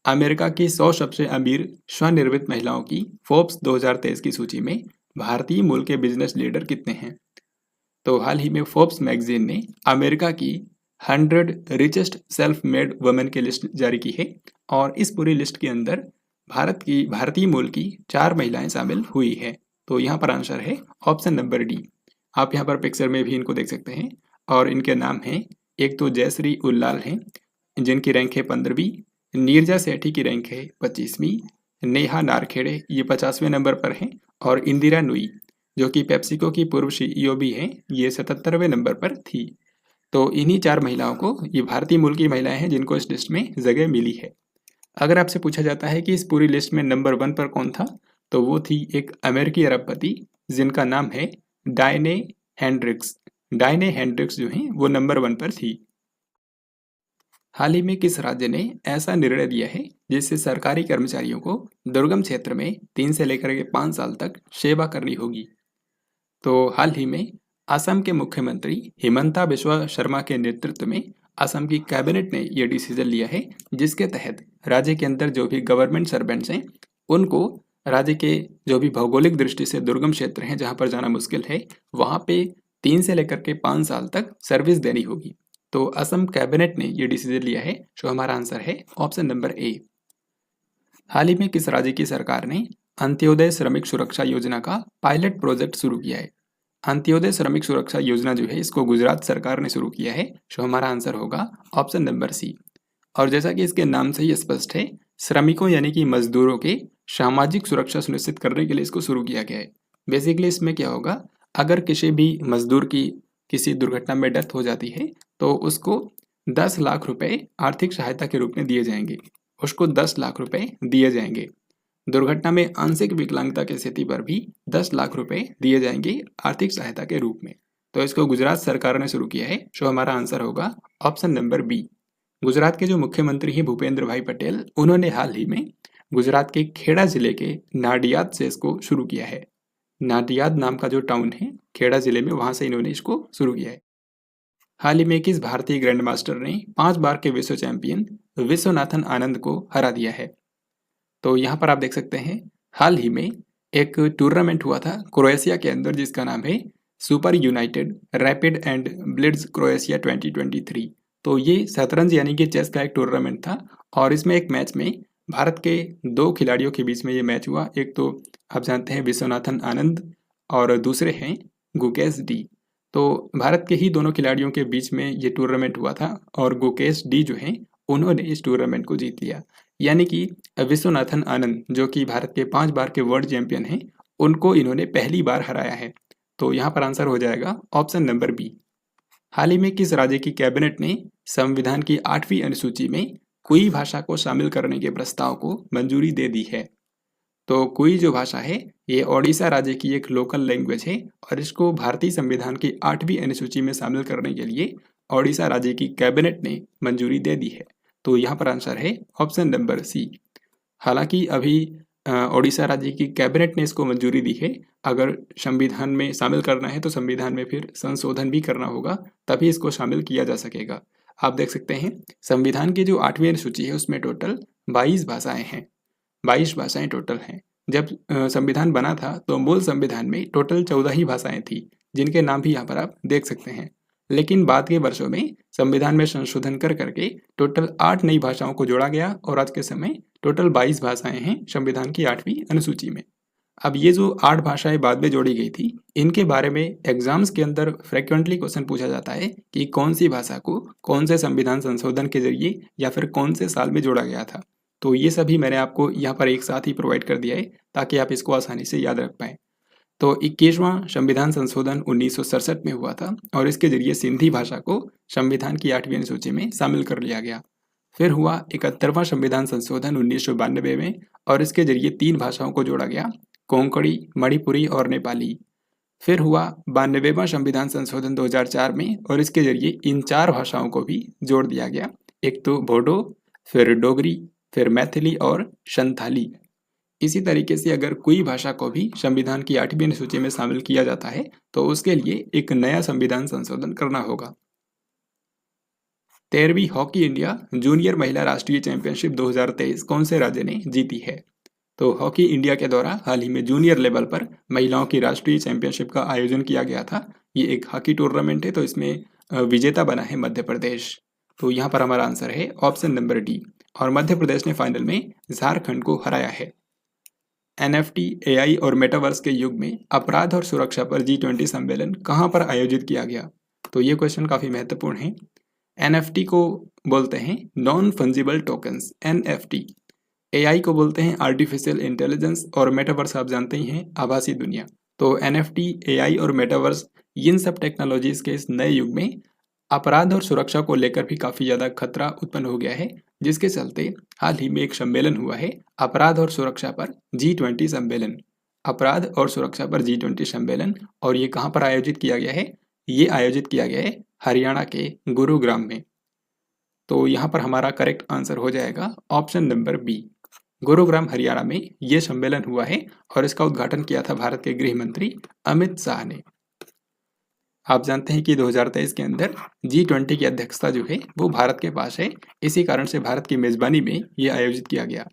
S1: अमेरिका की 100 सबसे अमीर स्वनिर्मित महिलाओं की फोर्ब्स 2023 की सूची में भारतीय मूल के बिजनेस लीडर कितने हैं? तो हाल ही में फोर्ब्स मैगजीन ने अमेरिका की 100 रिचेस्ट सेल्फ मेड वुमेन की लिस्ट जारी की है, और इस पूरी लिस्ट के अंदर भारतीय मूल की 4 महिलाएं शामिल हुई है। तो यहाँ पर आंसर है ऑप्शन नंबर डी। आप यहाँ पर पिक्चर में भी इनको देख सकते हैं, और इनके नाम हैं, एक तो जयश्री उल्लाल हैं जिनकी रैंक है 15वीं, नीरजा सेठी की रैंक है 25वीं, नेहा नारखेड़े ये 50वें नंबर पर हैं, और इंदिरा नुई जो कि पेप्सिको की पूर्व CEO भी हैं, ये 77वें नंबर पर थी। तो इन्हीं 4 महिलाओं को, ये भारतीय मूल की महिलाएं हैं जिनको इस लिस्ट में जगह मिली है। अगर आपसे पूछा जाता है कि इस पूरी लिस्ट में नंबर 1 पर कौन था, तो वो थी एक अमेरिकी अरबपति जिनका नाम है डायने हेंड्रिक्स। डायने हेंड्रिक्स जो हैं वो नंबर 1 पर थी। हाल ही में किस राज्य ने ऐसा निर्णय दिया है जिससे सरकारी कर्मचारियों को दुर्गम क्षेत्र में 3 से लेकर के 5 साल तक सेवा करनी होगी? तो हाल ही में असम के मुख्यमंत्री हिमंता बिस्वा शर्मा के नेतृत्व में असम की कैबिनेट ने यह डिसीजन लिया है, जिसके तहत राज्य के अंदर जो भी गवर्नमेंट सर्वेंट्स हैं उनको राज्य के जो भी भौगोलिक दृष्टि से दुर्गम क्षेत्र हैं जहां पर जाना मुश्किल है, वहां पे 3 से लेकर के 5 साल तक सर्विस देनी होगी। तो असम कैबिनेट ने यह डिसीजन लिया है। तो हमारा आंसर है ऑप्शन नंबर ए। हाल ही में किस राज्य की सरकार ने अंत्योदय श्रमिक सुरक्षा योजना का पायलट प्रोजेक्ट शुरू किया है। अंत्योदय श्रमिक सुरक्षा योजना जो है इसको गुजरात सरकार ने शुरू किया है। तो हमारा आंसर होगा ऑप्शन नंबर सी। और जैसा कि इसके नाम से ही स्पष्ट है, श्रमिकों यानी कि मजदूरों के सामाजिक सुरक्षा सुनिश्चित करने के लिए इसको शुरू किया गया है। बेसिकली इसमें क्या होगा, अगर किसी भी मजदूर की किसी दुर्घटना में डेथ हो जाती है तो उसको 10 लाख रुपए आर्थिक सहायता के रूप में दिए जाएंगे। उसको 10 लाख रुपए दिए जाएंगे। दुर्घटना में आंशिक विकलांगता की स्थिति पर भी 10 लाख रुपए दिए जाएंगे आर्थिक सहायता के रूप में। तो इसको गुजरात सरकार ने शुरू किया है। तो हमारा आंसर होगा ऑप्शन नंबर बी। गुजरात के जो मुख्यमंत्री हैं भूपेंद्र भाई पटेल, उन्होंने हाल ही में गुजरात के खेड़ा जिले के नाडियाद से इसको शुरू किया है। नाडियाद नाम का जो टाउन है खेड़ा जिले में, वहां से इन्होंने इसको शुरू किया है। हाल ही में किस भारतीय ग्रैंड मास्टर ने 5 बार के विश्व चैंपियन विश्वनाथन आनंद को हरा दिया है? तो यहाँ पर आप देख सकते हैं, हाल ही में एक टूर्नामेंट हुआ था क्रोएशिया के अंदर जिसका नाम है super United rapid and blitz Croatia 2023। तो ये शतरंज यानी कि चेस का एक टूर्नामेंट था और इसमें एक मैच में भारत के 2 खिलाड़ियों के बीच में ये मैच हुआ। एक तो आप जानते हैं विश्वनाथन आनंद और दूसरे हैं गुकेश डी। तो भारत के ही दोनों खिलाड़ियों के बीच में ये टूर्नामेंट हुआ था और गुकेश डी जो हैं उन्होंने इस टूर्नामेंट को जीत लिया। यानी कि विश्वनाथन आनंद जो कि भारत के 5 बार के वर्ल्ड चैंपियन हैं, उनको इन्होंने पहली बार हराया है। तो यहाँ पर आंसर हो जाएगा ऑप्शन नंबर बी। हाल ही में किस राज्य की कैबिनेट ने संविधान की 8वीं अनुसूची में कुई भाषा को शामिल करने के प्रस्ताव को मंजूरी दे दी है? तो कुई जो भाषा है ये ओडिशा राज्य की एक लोकल लैंग्वेज है और इसको भारतीय संविधान की 8वीं अनुसूची में शामिल करने के लिए ओडिशा राज्य की कैबिनेट ने मंजूरी दे दी है। तो यहाँ पर आंसर है ऑप्शन नंबर सी। हालांकि अभी ओडिशा राज्य की कैबिनेट ने इसको मंजूरी दी है। अगर संविधान में शामिल करना है तो संविधान में फिर संशोधन भी करना होगा, तभी इसको शामिल किया जा सकेगा। आप देख सकते हैं संविधान की जो 8वीं अनुसूची है उसमें टोटल 22 भाषाएं हैं। 22 भाषाएं टोटल हैं। जब संविधान बना था तो मूल संविधान में टोटल 14 ही भाषाएं थी, जिनके नाम भी यहाँ पर आप देख सकते हैं। लेकिन बाद के वर्षों में संविधान में संशोधन कर करके टोटल 8 नई भाषाओं को जोड़ा गया और आज के समय टोटल 22 भाषाएं हैं संविधान की 8वीं अनुसूची में। अब ये जो 8 भाषाएं बाद में जोड़ी गई थी, इनके बारे में एग्जाम्स के अंदर फ्रिक्वेंटली क्वेश्चन पूछा जाता है कि कौन सी भाषा को कौन से संविधान संशोधन के जरिए या फिर कौन से साल में जोड़ा गया था। तो ये सभी मैंने आपको यहाँ पर एक साथ ही प्रोवाइड कर दिया है ताकि आप इसको आसानी से याद रख पाएँ। तो 21वां संविधान संशोधन 1967 में हुआ था और इसके जरिए सिंधी भाषा को संविधान की 8वीं अनुसूची में शामिल कर लिया गया। फिर हुआ 71वां संविधान संशोधन 1992 में और इसके जरिए 3 भाषाओं को जोड़ा गया, कोंकणी, मणिपुरी और नेपाली। फिर हुआ 92वां संविधान संशोधन 2004 में और इसके जरिए इन 4 भाषाओं को भी जोड़ दिया गया, एक तो बोडो, फिर डोगरी, फिर मैथिली और संथाली। इसी तरीके से अगर कोई भाषा को भी संविधान की 8वीं अनुसूची में शामिल किया जाता है तो उसके लिए एक नया संविधान संशोधन करना होगा। 13वीं हॉकी इंडिया जूनियर महिला राष्ट्रीय चैंपियनशिप 2023 कौन से राज्य ने जीती है? तो हॉकी इंडिया के द्वारा हाल ही में जूनियर लेवल पर महिलाओं की राष्ट्रीय चैंपियनशिप का आयोजन किया गया था। ये एक हॉकी टूर्नामेंट है, तो इसमें विजेता बना है मध्य प्रदेश। तो यहाँ पर हमारा आंसर है ऑप्शन नंबर डी और मध्य प्रदेश ने फाइनल में झारखंड को हराया है। NFT, AI और मेटावर्स के युग में अपराध और सुरक्षा पर G20 सम्मेलन कहाँ पर आयोजित किया गया? तो ये क्वेश्चन काफ़ी महत्वपूर्ण है। NFT को बोलते हैं non fungible tokens, NFT। AI को बोलते हैं आर्टिफिशियल इंटेलिजेंस और मेटावर्स आप जानते ही हैं आभासी दुनिया। तो NFT, AI और मेटावर्स इन सब टेक्नोलॉजीज के इस नए युग में अपराध और सुरक्षा को लेकर भी काफ़ी ज़्यादा खतरा उत्पन्न हो गया है, जिसके चलते हाल ही में एक सम्मेलन हुआ है अपराध और सुरक्षा पर G20 सम्मेलन। अपराध और सुरक्षा पर G20 सम्मेलन, और ये कहाँ पर आयोजित किया गया है? ये आयोजित किया गया है हरियाणा के गुरुग्राम में। तो यहाँ पर हमारा करेक्ट आंसर हो जाएगा option number B. Gurugram Haryana में ये सम्मेलन हुआ है और इसका उद्घाटन किया था भारत के गृह मंत्री अमित शाह ने। आप जानते हैं कि 2023 के अंदर G20 की अध्यक्षता जो है वो भारत के पास है, इसी कारण से भारत की मेजबानी में ये आयोजित किया गया।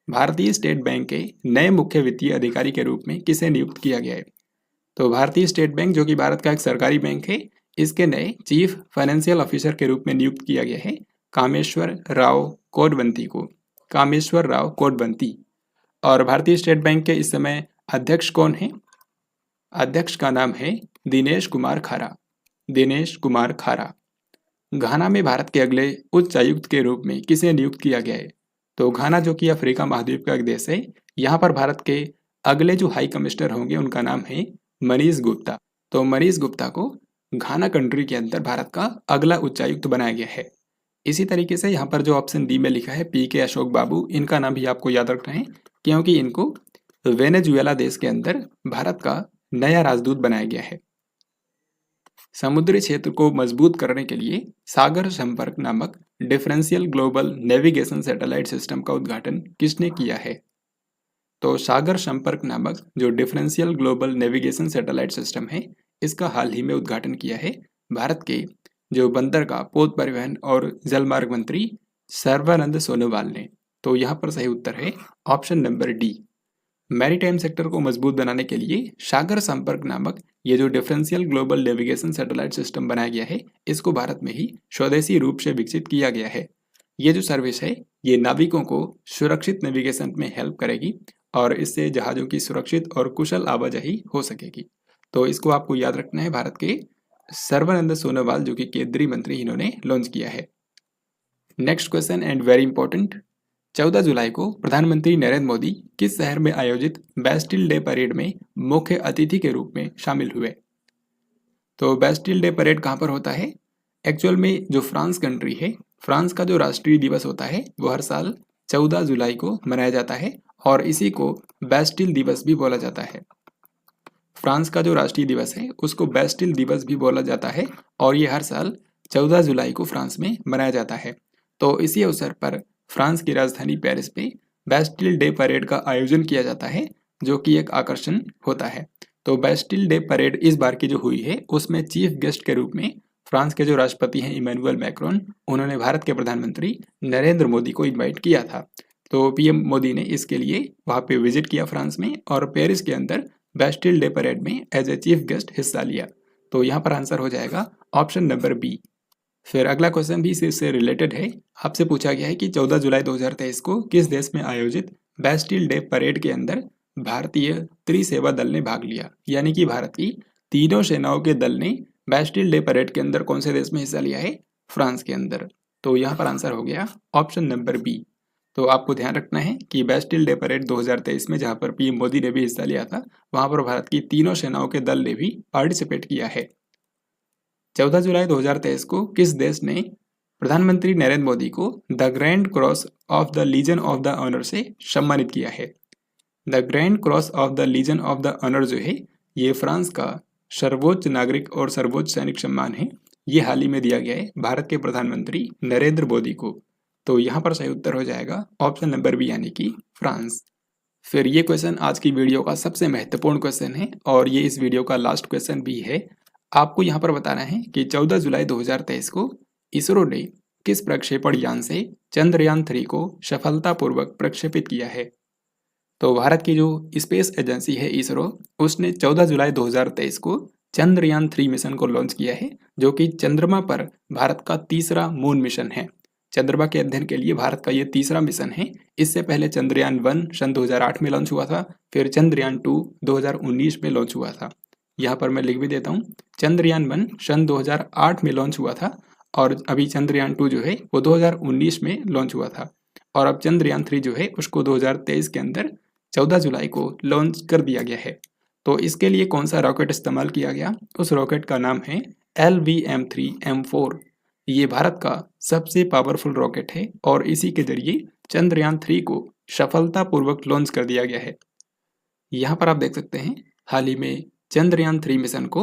S1: भारतीय स्टेट बैंक के नए मुख्य वित्तीय अधिकारी के रूप में किसे नियुक्त किया गया है? तो भारतीय स्टेट बैंक जो कि भारत का एक सरकारी बैंक है, इसके नए चीफ फाइनेंशियल ऑफिसर के रूप में नियुक्त किया गया है कामेश्वर राव कोडबंती को। कामेश्वर राव कोडबंती। और भारतीय स्टेट बैंक के इस समय अध्यक्ष कौन है? अध्यक्ष का नाम है दिनेश कुमार खारा। दिनेश कुमार खारा। घाना में भारत के अगले उच्चायुक्त के रूप में किसे नियुक्त किया गया है? तो घाना जो कि अफ्रीका महाद्वीप का एक देश है, यहाँ पर भारत के अगले जो हाई कमिश्नर होंगे उनका नाम है मनीष गुप्ता। तो मनीष गुप्ता को घाना कंट्री के अंदर भारत का अगला उच्चायुक्त बनाया गया है। इसी तरीके से यहाँ पर जो ऑप्शन डी में लिखा है पी के अशोक बाबू, इनका नाम भी आपको याद रखना है क्योंकि इनको वेनेजुएला देश के अंदर भारत का नया राजदूत बनाया गया है। समुद्री क्षेत्र को मजबूत करने के लिए सागर संपर्क नामक differential global navigation satellite system का उद्घाटन किसने किया है? तो सागर संपर्क नामक जो differential global navigation satellite system है, इसका हाल ही में उद्घाटन किया है भारत के जो बंदरगाह, पोत परिवहन और जलमार्ग मंत्री सर्बानंद सोनोवाल ने। तो यहाँ पर सही उत्तर है option number D. Maritime sector को मजबूत बनाने के लिए सागर संपर्क नामक ये जो differential global navigation satellite system बनाया गया है, इसको भारत में ही स्वदेशी रूप से विकसित किया गया है। ये जो सर्विस है ये नाविकों को सुरक्षित नेविगेशन में हेल्प करेगी और इससे जहाज़ों की सुरक्षित और कुशल आवाजाही हो सकेगी। तो इसको आपको याद रखना है, भारत के सर्बानंद सोनोवाल जो कि केंद्रीय मंत्री, इन्होंने लॉन्च किया है। Next question and very important. 14 जुलाई को प्रधानमंत्री नरेंद्र मोदी किस शहर में आयोजित बेस्टिल डे परेड में मुख्य अतिथि के रूप में शामिल हुए? तो बेस्टिल डे परेड कहाँ पर होता है? एक्चुअल में जो फ्रांस कंट्री है, फ्रांस का जो राष्ट्रीय दिवस होता है वो हर साल 14 जुलाई को मनाया जाता है और इसी को बेस्टिल दिवस भी बोला जाता है। फ्रांस का जो राष्ट्रीय दिवस है उसको बेस्टिल दिवस भी बोला जाता है और ये हर साल 14 जुलाई को फ्रांस में मनाया जाता है। तो इसी अवसर पर फ्रांस की राजधानी पेरिस में बेस्टिल डे परेड का आयोजन किया जाता है जो कि एक आकर्षण होता है। तो बेस्टिल डे परेड इस बार की जो हुई है उसमें चीफ गेस्ट के रूप में फ्रांस के जो राष्ट्रपति हैं इमैनुअल मैक्रोन, उन्होंने भारत के प्रधानमंत्री नरेंद्र मोदी को इन्वाइट किया था। तो पीएम मोदी ने इसके लिए वहाँ पे विजिट किया फ्रांस में और पेरिस के अंदर बेस्टिल डे परेड में एज ए चीफ गेस्ट हिस्सा लिया। तो यहाँ पर आंसर हो जाएगा ऑप्शन नंबर बी। फिर अगला क्वेश्चन भी इससे रिलेटेड है। आपसे पूछा गया है कि 14 जुलाई 2023 को किस देश में आयोजित बेस्टिल डे परेड के अंदर भारतीय त्रिसेवा दल ने भाग लिया, यानी कि भारत की तीनों सेनाओं के दल ने बेस्टिल डे परेड के अंदर कौन से देश में हिस्सा लिया है? फ्रांस के अंदर। तो यहाँ पर आंसर हो गया ऑप्शन नंबर बी। तो आपको ध्यान रखना है कि बेस्टिल डे परेड 2023 में जहाँ पर पीएम मोदी ने भी हिस्सा लिया था, वहाँ पर भारत की तीनों सेनाओं के दल ने भी पार्टिसिपेट किया है। 14 जुलाई 2023 को किस देश ने प्रधानमंत्री नरेंद्र मोदी को the Grand Cross of the Legion of the Honour से सम्मानित किया है? The Grand Cross of the Legion of the Honour जो है ये फ्रांस का सर्वोच्च नागरिक और सर्वोच्च सैनिक सम्मान है। ये हाल ही में दिया गया है भारत के प्रधानमंत्री नरेंद्र मोदी को। तो यहाँ पर सही उत्तर हो जाएगा ऑप्शन नंबर बी, यानी कि फ्रांस। फिर ये क्वेश्चन आज की वीडियो का सबसे महत्वपूर्ण क्वेश्चन है और ये इस वीडियो का लास्ट क्वेश्चन भी है। आपको यहाँ पर बताना है कि 14 जुलाई 2023 को इसरो ने किस प्रक्षेपण यान से चंद्रयान 3 को सफलतापूर्वक प्रक्षेपित किया है? तो भारत की जो स्पेस एजेंसी है इसरो, उसने 14 जुलाई 2023 को चंद्रयान 3 मिशन को लॉन्च किया है जो कि चंद्रमा पर भारत का तीसरा मून मिशन है। चंद्रमा के अध्ययन के लिए भारत का ये तीसरा मिशन है। इससे पहले चंद्रयान 1 सन 2008 में लॉन्च हुआ था, फिर चंद्रयान 2 2019 में लॉन्च हुआ था। यहाँ पर मैं लिख भी देता हूँ, चंद्रयान 1 सन 2008 में लॉन्च हुआ था और अभी चंद्रयान 2 जो है वो 2019 में लॉन्च हुआ था और अब चंद्रयान 3 जो है उसको 2023 के अंदर 14 जुलाई को लॉन्च कर दिया गया है। तो इसके लिए कौन सा रॉकेट इस्तेमाल किया गया? उस रॉकेट का नाम है LVM-3M4। ये भारत का सबसे पावरफुल रॉकेट है और इसी के जरिए चंद्रयान 3 को सफलतापूर्वक लॉन्च कर दिया गया है। यहाँ पर आप देख सकते हैं हाल ही में चंद्रयान 3 मिशन को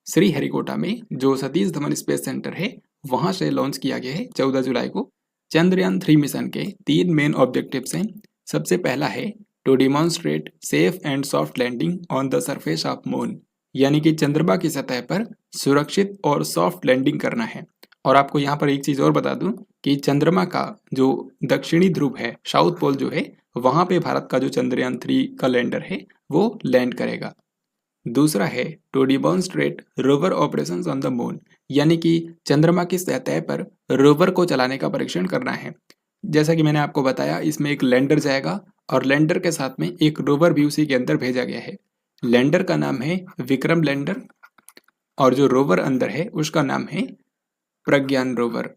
S1: श्रीहरिकोटा में जो सतीश धवन स्पेस सेंटर है वहाँ से लॉन्च किया गया है 14 जुलाई को। चंद्रयान 3 मिशन के 3 मेन ऑब्जेक्टिव्स हैं। सबसे पहला है to demonstrate safe and soft landing on the surface of moon, यानी कि चंद्रमा की सतह पर सुरक्षित और सॉफ्ट लैंडिंग करना है। और आपको यहाँ पर एक चीज़ और बता दूं कि चंद्रमा का जो दक्षिणी ध्रुव है, साउथ पोल जो है, वहाँ पे भारत का जो चंद्रयान 3 का लैंडर है वो लैंड करेगा। दूसरा है to demonstrate rover operations on the moon, यानी कि चंद्रमा की सतह पर रोवर को चलाने का परीक्षण करना है। जैसा कि मैंने आपको बताया, इसमें एक लैंडर जाएगा और लैंडर के साथ में एक रोवर भी उसी के अंदर भेजा गया है। लैंडर का नाम है विक्रम लैंडर और जो रोवर अंदर है उसका नाम है प्रज्ञान रोवर,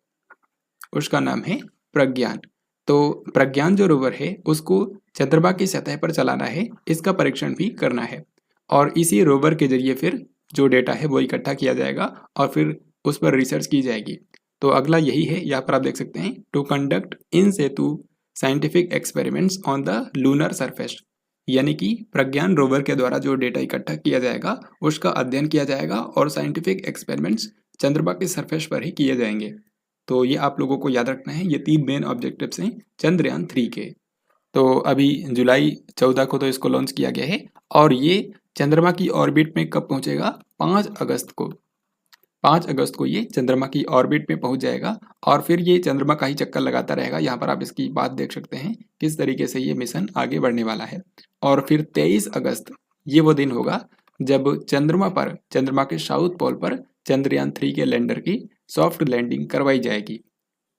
S1: उसका नाम है प्रज्ञान। तो प्रज्ञान जो रोवर है उसको चंद्रमा की सतह पर चलाना है, इसका परीक्षण भी करना है और इसी रोवर के जरिए फिर जो डेटा है वो इकट्ठा किया जाएगा और फिर उस पर रिसर्च की जाएगी। तो अगला यही है, यहाँ पर आप देख सकते हैं, to conduct in situ scientific experiments on the lunar surface, यानी कि प्रज्ञान रोवर के द्वारा जो डेटा इकट्ठा किया जाएगा उसका अध्ययन किया जाएगा और साइंटिफिक एक्सपेरिमेंट्स चंद्रमा के सरफेस पर ही किए जाएंगे। तो ये आप लोगों को याद रखना है, ये 3 मेन ऑब्जेक्टिव्स हैं चंद्रयान 3 के। तो अभी जुलाई 14 को तो इसको लॉन्च किया गया है और ये चंद्रमा की ऑर्बिट में कब पहुंचेगा? 5 अगस्त को। 5 अगस्त को ये चंद्रमा की ऑर्बिट में पहुंच जाएगा और फिर ये चंद्रमा का ही चक्कर लगाता रहेगा। यहाँ पर आप इसकी बात देख सकते हैं किस तरीके से ये मिशन आगे बढ़ने वाला है। और फिर 23 अगस्त ये वो दिन होगा जब चंद्रमा पर, चंद्रमा के साउथ पोल पर चंद्रयान 3 के लैंडर की सॉफ्ट लैंडिंग करवाई जाएगी।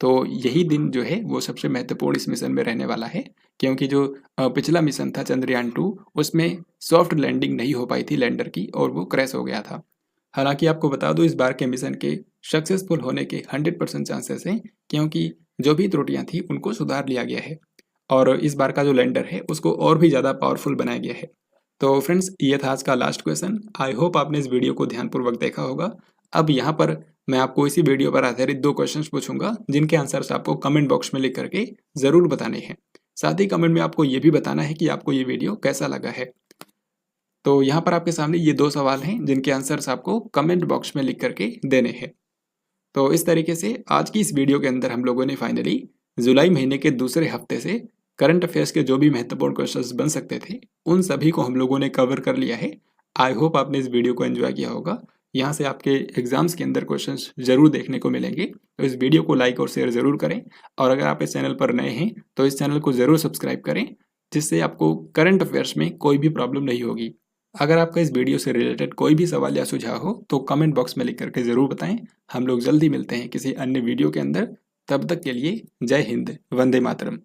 S1: तो यही दिन जो है वो सबसे महत्वपूर्ण इस मिशन में रहने वाला है, क्योंकि जो पिछला मिशन था चंद्रयान 2 उसमें सॉफ्ट लैंडिंग नहीं हो पाई थी लैंडर की और वो क्रैश हो गया था। हालांकि आपको बता दूं, इस बार के मिशन के सक्सेसफुल होने के 100% चांसेस हैं, क्योंकि जो भी त्रुटियां थी उनको सुधार लिया गया है और इस बार का जो लैंडर है उसको और भी ज़्यादा पावरफुल बनाया गया है। तो फ्रेंड्स, ये था आज का लास्ट क्वेश्चन। आई होप आपने इस वीडियो को ध्यानपूर्वक देखा होगा। अब यहाँ पर मैं आपको इसी वीडियो पर आधारित 2 क्वेश्चंस पूछूंगा जिनके आंसर्स आपको कमेंट बॉक्स में लिख करके ज़रूर बताने हैं। साथ ही कमेंट में आपको ये भी बताना है कि आपको ये वीडियो कैसा लगा है। तो यहाँ पर आपके सामने ये 2 सवाल हैं जिनके आंसर्स आपको कमेंट बॉक्स में लिख करके देने हैं। तो इस तरीके से आज की इस वीडियो के अंदर हम लोगों ने फाइनली जुलाई महीने के दूसरे हफ्ते से करंट अफेयर्स के जो भी महत्वपूर्ण क्वेश्चंस बन सकते थे उन सभी को हम लोगों ने कवर कर लिया है। आई होप आपने इस वीडियो को एंजॉय किया होगा। यहाँ से आपके एग्जाम्स के अंदर क्वेश्चंस जरूर देखने को मिलेंगे, तो इस वीडियो को लाइक और शेयर जरूर करें और अगर आप इस चैनल पर नए हैं तो इस चैनल को जरूर सब्सक्राइब करें, जिससे आपको करंट अफेयर्स में कोई भी प्रॉब्लम नहीं होगी। अगर आपका इस वीडियो से रिलेटेड कोई भी सवाल या सुझाव हो तो कमेंट बॉक्स में लिख करके ज़रूर बताएं। हम लोग जल्दी मिलते हैं किसी अन्य वीडियो के अंदर। तब तक के लिए जय हिंद, वंदे मातरम।